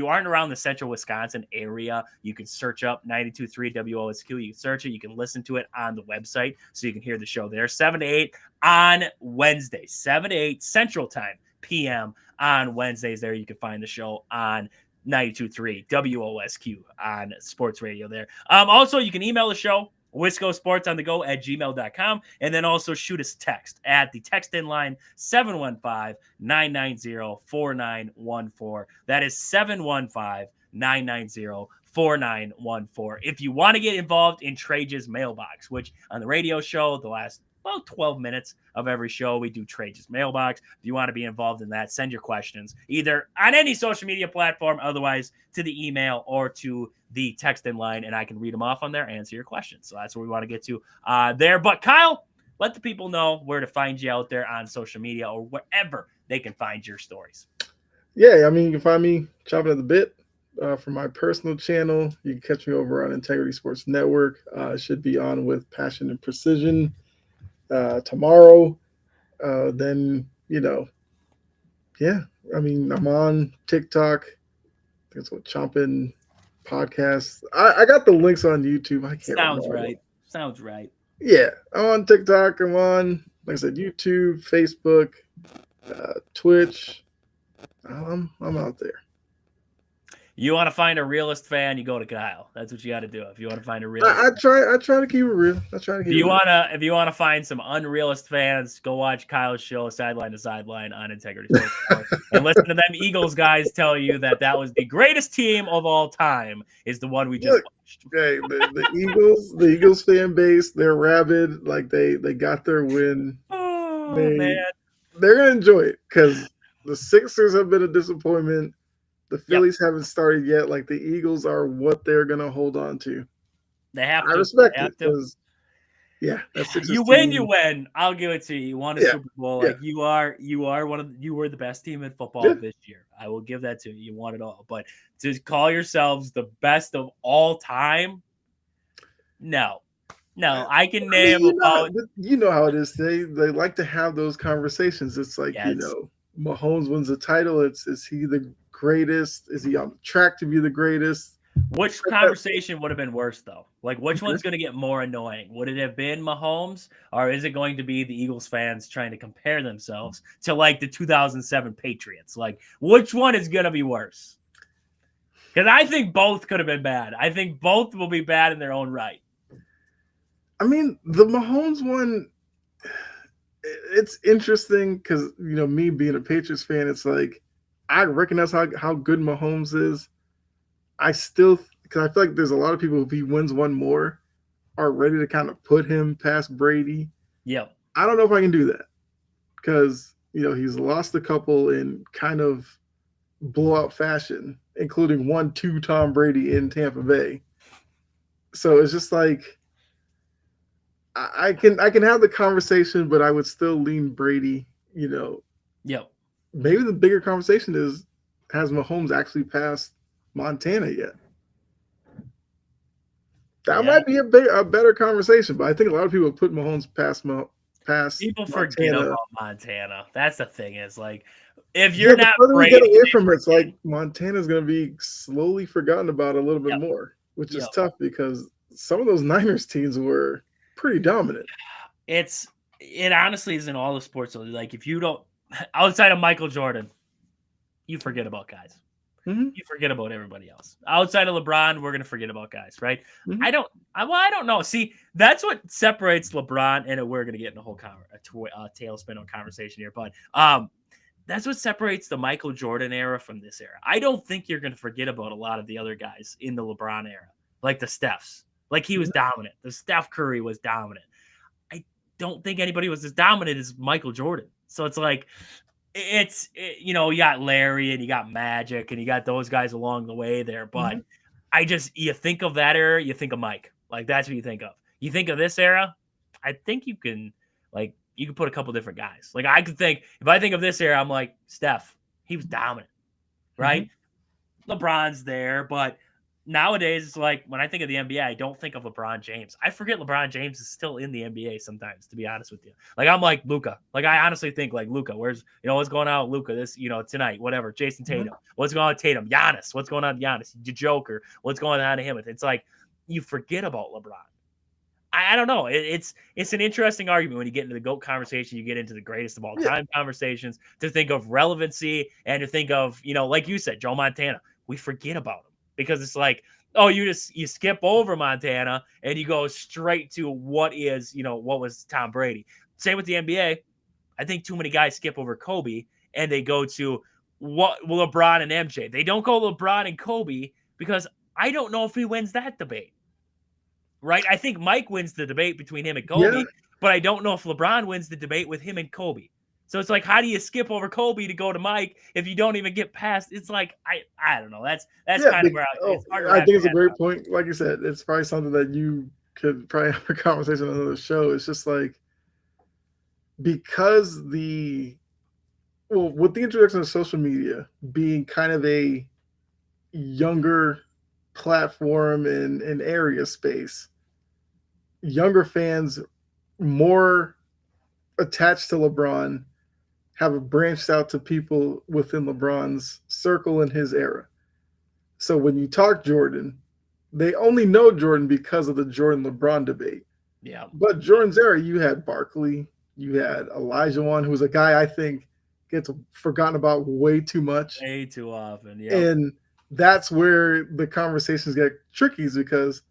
aren't around the central Wisconsin area, you can search up 92.3 WOSQ. You can search it. You can listen to it on the website so you can hear the show there. 7 to 8 on Wednesday, 7 to 8 Central Time PM on Wednesdays. There you can find the show on 92.3 WOSQ on sports radio there. Also, you can email the show, Wisco Sports on the Go at gmail.com, and then also shoot us text at the text in line 715-990-4914. That is 715-990-4914. If you want to get involved in Trage's mailbox, which on the radio show, the last about 12 minutes of every show, we do Trage's mailbox. If you want to be involved in that, send your questions either on any social media platform, otherwise to the email or to the text in line, and I can read them off on there, answer your questions. So that's where we want to get to there. But Kyle, let the people know where to find you out there on social media or wherever they can find your stories. Yeah, I mean, you can find me chopping at the bit for my personal channel. You can catch me over on Integrity Sports Network. It should be on with Passion and Precision tomorrow. Then, yeah, I mean, I'm on TikTok. I think it's what Chompin' Podcast. I got the links on YouTube. I can't remember. Sounds right. Yeah, I'm on TikTok. I'm on, like I said, YouTube, Facebook, Twitch. I'm out there. You want to find a realist fan, you go to Kyle. That's what you got to do. If you want to find a realist, I try to keep it real. If you want to find some unrealist fans, go watch Kyle's show, Sideline to Sideline, on Integrity Sports, and listen to them Eagles guys tell you that was the greatest team of all time. Is the one we just watched. Hey, the Eagles fan base, they're rabid. Like they got their win. Oh man, they're gonna enjoy it because the Sixers have been a disappointment. The Phillies haven't started yet. Like the Eagles are what they're gonna hold on to. They have to. I respect it because, that's you win. You win. I'll give it to you. You won a Super Bowl. Like you were the best team in football this year. I will give that to you. You won it all. But to call yourselves the best of all time, no. I can name about. You know how it is. They like to have those conversations. It's like Mahomes wins the title. Is he the greatest? Is he on track to be the greatest? Which conversation would have been worse, though? Like, which one's going to get more annoying? Would it have been Mahomes, or is it going to be the Eagles fans trying to compare themselves to, like, the 2007 Patriots? Like, which one is going to be worse? Because I think both could have been bad. I think both will be bad in their own right. I mean, the Mahomes one, it's interesting because, me being a Patriots fan, it's like, I recognize how good Mahomes is. Because I feel like there's a lot of people, if he wins one more, are ready to kind of put him past Brady. Yeah. I don't know if I can do that because, he's lost a couple in kind of blowout fashion, including 1-2 Tom Brady in Tampa Bay. So it's just like, I can have the conversation, but I would still lean Brady, Yeah. Maybe the bigger conversation is, has Mahomes actually passed Montana yet? That might be a better conversation, but I think a lot of people put Mahomes past people Montana. Forget about Montana. That's the thing is, like, if you're not Brady, get away from it, it's like Montana's going to be slowly forgotten about a little bit more, which is tough because some of those Niners teams were pretty dominant. It honestly is in all the sports. Like, if you don't, outside of Michael Jordan, you forget about guys. Mm-hmm. You forget about everybody else. Outside of LeBron, we're going to forget about guys, right? Mm-hmm. I don't know. See, that's what separates LeBron, and we're going to get in a whole tailspin of conversation here, but that's what separates the Michael Jordan era from this era. I don't think you're going to forget about a lot of the other guys in the LeBron era, like the Stephs. Like, he was dominant. The Steph Curry was dominant. I don't think anybody was as dominant as Michael Jordan. So it's like, you got Larry and you got Magic and you got those guys along the way there. But you think of that era, you think of Mike. Like, that's what you think of. You think of this era, I think you can, like, you could put a couple different guys. Like I could think, if I think of this era, I'm like, Steph, he was dominant, right? LeBron's there, but nowadays it's like when I think of the NBA, I don't think of LeBron James. I forget LeBron James is still in the NBA sometimes, to be honest with you. Like I'm like Luka. Like I honestly think like Luka. Where's what's going on with Luka this tonight? Whatever. Jason Tatum. What's going on with Tatum? Giannis. What's going on with Giannis? The Joker. What's going on to him? It's like you forget about LeBron. I don't know. It's an interesting argument when you get into the GOAT conversation. You get into the greatest of all time conversations to think of relevancy and to think of like you said, Joe Montana. We forget about him because it's like, oh, you skip over Montana and you go straight to what was Tom Brady. Same with the NBA. I think too many guys skip over Kobe and they go to what LeBron and MJ. They don't go LeBron and Kobe because I don't know if he wins that debate. Right? I think Mike wins the debate between him and Kobe, but I don't know if LeBron wins the debate with him and Kobe. So it's like, how do you skip over Kobe to go to Mike if you don't even get past? It's like I don't know. That's kind of where I think it's a great point. Like you said, it's probably something that you could probably have a conversation on another show. It's just like because with the introduction of social media being kind of a younger platform and area space, younger fans more attached to LeBron have branched out to people within LeBron's circle in his era. So when you talk Jordan, they only know Jordan because of the Jordan-LeBron debate. Yeah. But Jordan's era, you had Barkley, you had Olajuwon, who's a guy I think gets forgotten about way too much. Way too often, yeah. And that's where the conversations get tricky is because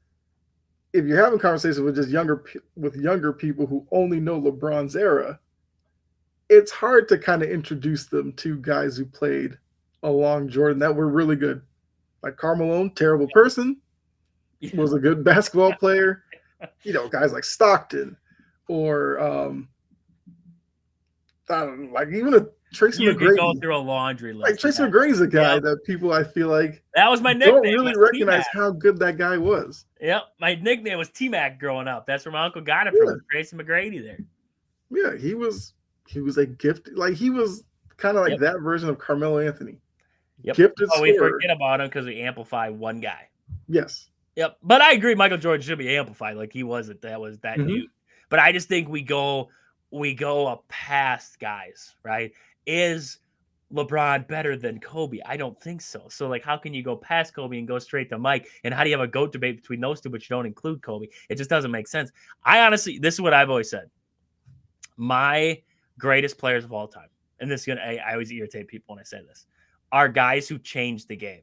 if you're having conversations with just younger people who only know LeBron's era, it's hard to kind of introduce them to guys who played along Jordan that were really good. Like Karl Malone, terrible person, was a good basketball player. Guys like Stockton or I don't know, like even a Tracy McGrady. You could go through a laundry list. Like Tracy McGrady's a guy that people I feel like that was my nickname. Don't really recognize how good that guy was. Yep, my nickname was T-Mac growing up. That's where my uncle got it from. Tracy McGrady there. Yeah, he was a gift. Like he was kind of like that version of Carmelo Anthony. Yep. Gifted scorer. We forget about him because we amplify one guy. Yes. Yep. But I agree, Michael Jordan should be amplified. Like he wasn't. That was that dude. But I just think we go past guys, right? Is LeBron better than Kobe? I don't think so. So like, how can you go past Kobe and go straight to Mike? And how do you have a GOAT debate between those two, but you don't include Kobe? It just doesn't make sense. I honestly, this is what I've always said. My greatest players of all time, and this is gonna, I always irritate people when I say this, are guys who changed the game.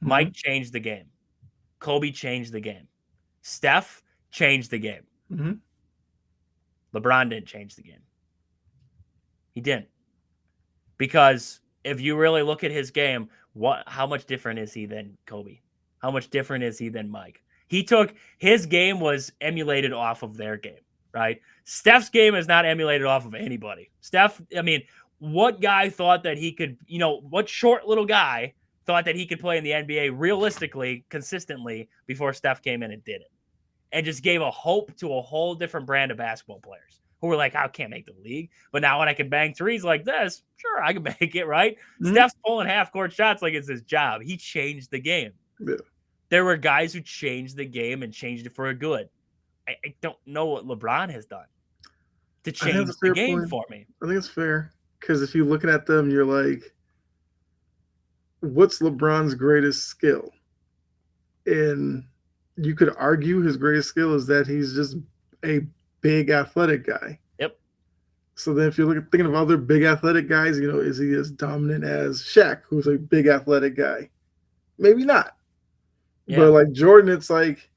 Mike changed the game. Kobe changed the game. Steph changed the game. LeBron didn't change the game. He didn't. Because if you really look at his game, how much different is he than Kobe? How much different is he than Mike? His game was emulated off of their game, right? Steph's game is not emulated off of anybody. Steph, I mean, what guy thought that he could, what short little guy thought that he could play in the NBA realistically, consistently before Steph came in and did it? And just gave a hope to a whole different brand of basketball players who were like, I can't make the league. But now when I can bang threes like this, sure, I can make it, right? Steph's pulling half-court shots like it's his job. He changed the game. Yeah. There were guys who changed the game and changed it for a good. I don't know what LeBron has done to change the game for me. I think it's fair. Because if you're looking at them, you're like, what's LeBron's greatest skill? And you could argue his greatest skill is that he's just a big athletic guy. Yep. So then if you're thinking of other big athletic guys, is he as dominant as Shaq, who's a big athletic guy? Maybe not. Yeah. But like Jordan, it's like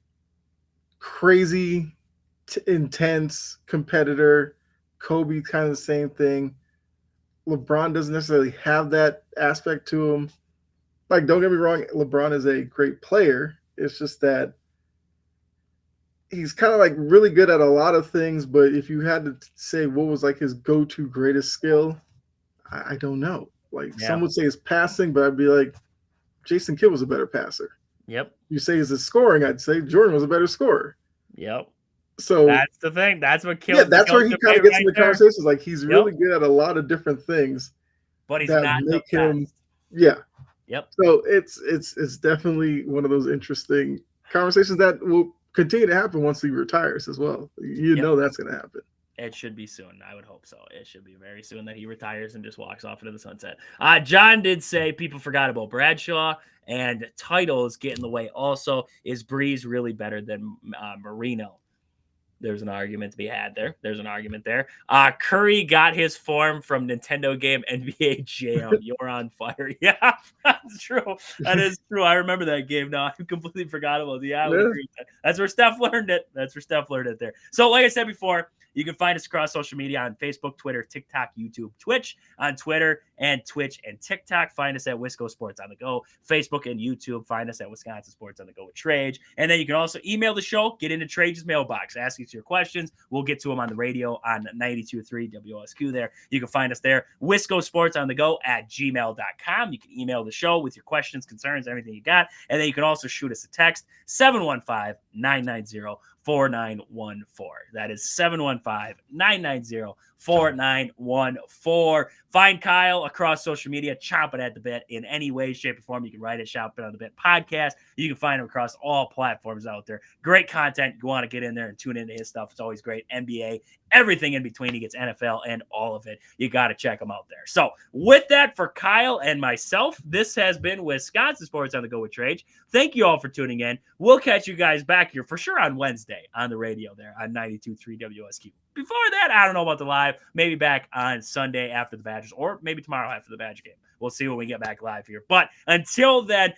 crazy, intense competitor. Kobe, kind of the same thing. LeBron doesn't necessarily have that aspect to him. Like, don't get me wrong, LeBron is a great player. It's just that he's kind of like really good at a lot of things, but if you had to say what was like his go-to greatest skill, I don't know. Like some would say his passing, but I'd be like, Jason Kidd was a better passer. Yep. You say his scoring, I'd say Jordan was a better scorer. Yep. So That's the thing. That's what kills. yeah, that's where he kind of gets in the conversations. Like he's really good at a lot of different things, but he's that not make the him. best. Yeah. Yep. So it's definitely one of those interesting conversations that will continue to happen once he retires as well. You know that's going to happen. It should be soon. I would hope so. It should be very soon that he retires and just walks off into the sunset. John did say people forgot about Bradshaw, and titles get in the way also. Is Breeze really better than Marino? There's an argument to be had there. There's an argument there. Curry got his form from Nintendo game NBA Jam. You're on fire. Yeah, that's true. That is true. I remember that game now. I completely forgot about it. Yeah, I would agree with that. That's where Steph learned it. That's where Steph learned it there. So, like I said before, you can find us across social media on Facebook, Twitter, TikTok, YouTube, Twitch, on Twitter and Twitch and TikTok. Find us at Wisco Sports on the Go, Facebook and YouTube. Find us at Wisconsin Sports on the Go with Trage. And then you can also email the show, get into Trage's mailbox, ask us your questions. We'll get to them on the radio on 92.3 WOSQ there. You can find us there, Wisco Sports on the Go at gmail.com. You can email the show with your questions, concerns, everything you got. And then you can also shoot us a text, 715-990-4914. That is 715-990-4914. Find Kyle across social media, chomping at the bit in any way, shape, or form. You can write it, Chomping on the Bit podcast. You can find him across all platforms out there. Great content. You want to get in there and tune into his stuff. It's always great. NBA, everything in between. He gets NFL and all of it. You got to check him out there. So with that, for Kyle and myself, this has been Wisconsin Sports on the Go with Trage. Thank you all for tuning in. We'll catch you guys back here for sure on Wednesday on the radio there on 92.3 WSQ. Before that, I don't know about the live. Maybe back on Sunday after the Badgers, or maybe tomorrow after the Badger game. We'll see when we get back live here. But until then,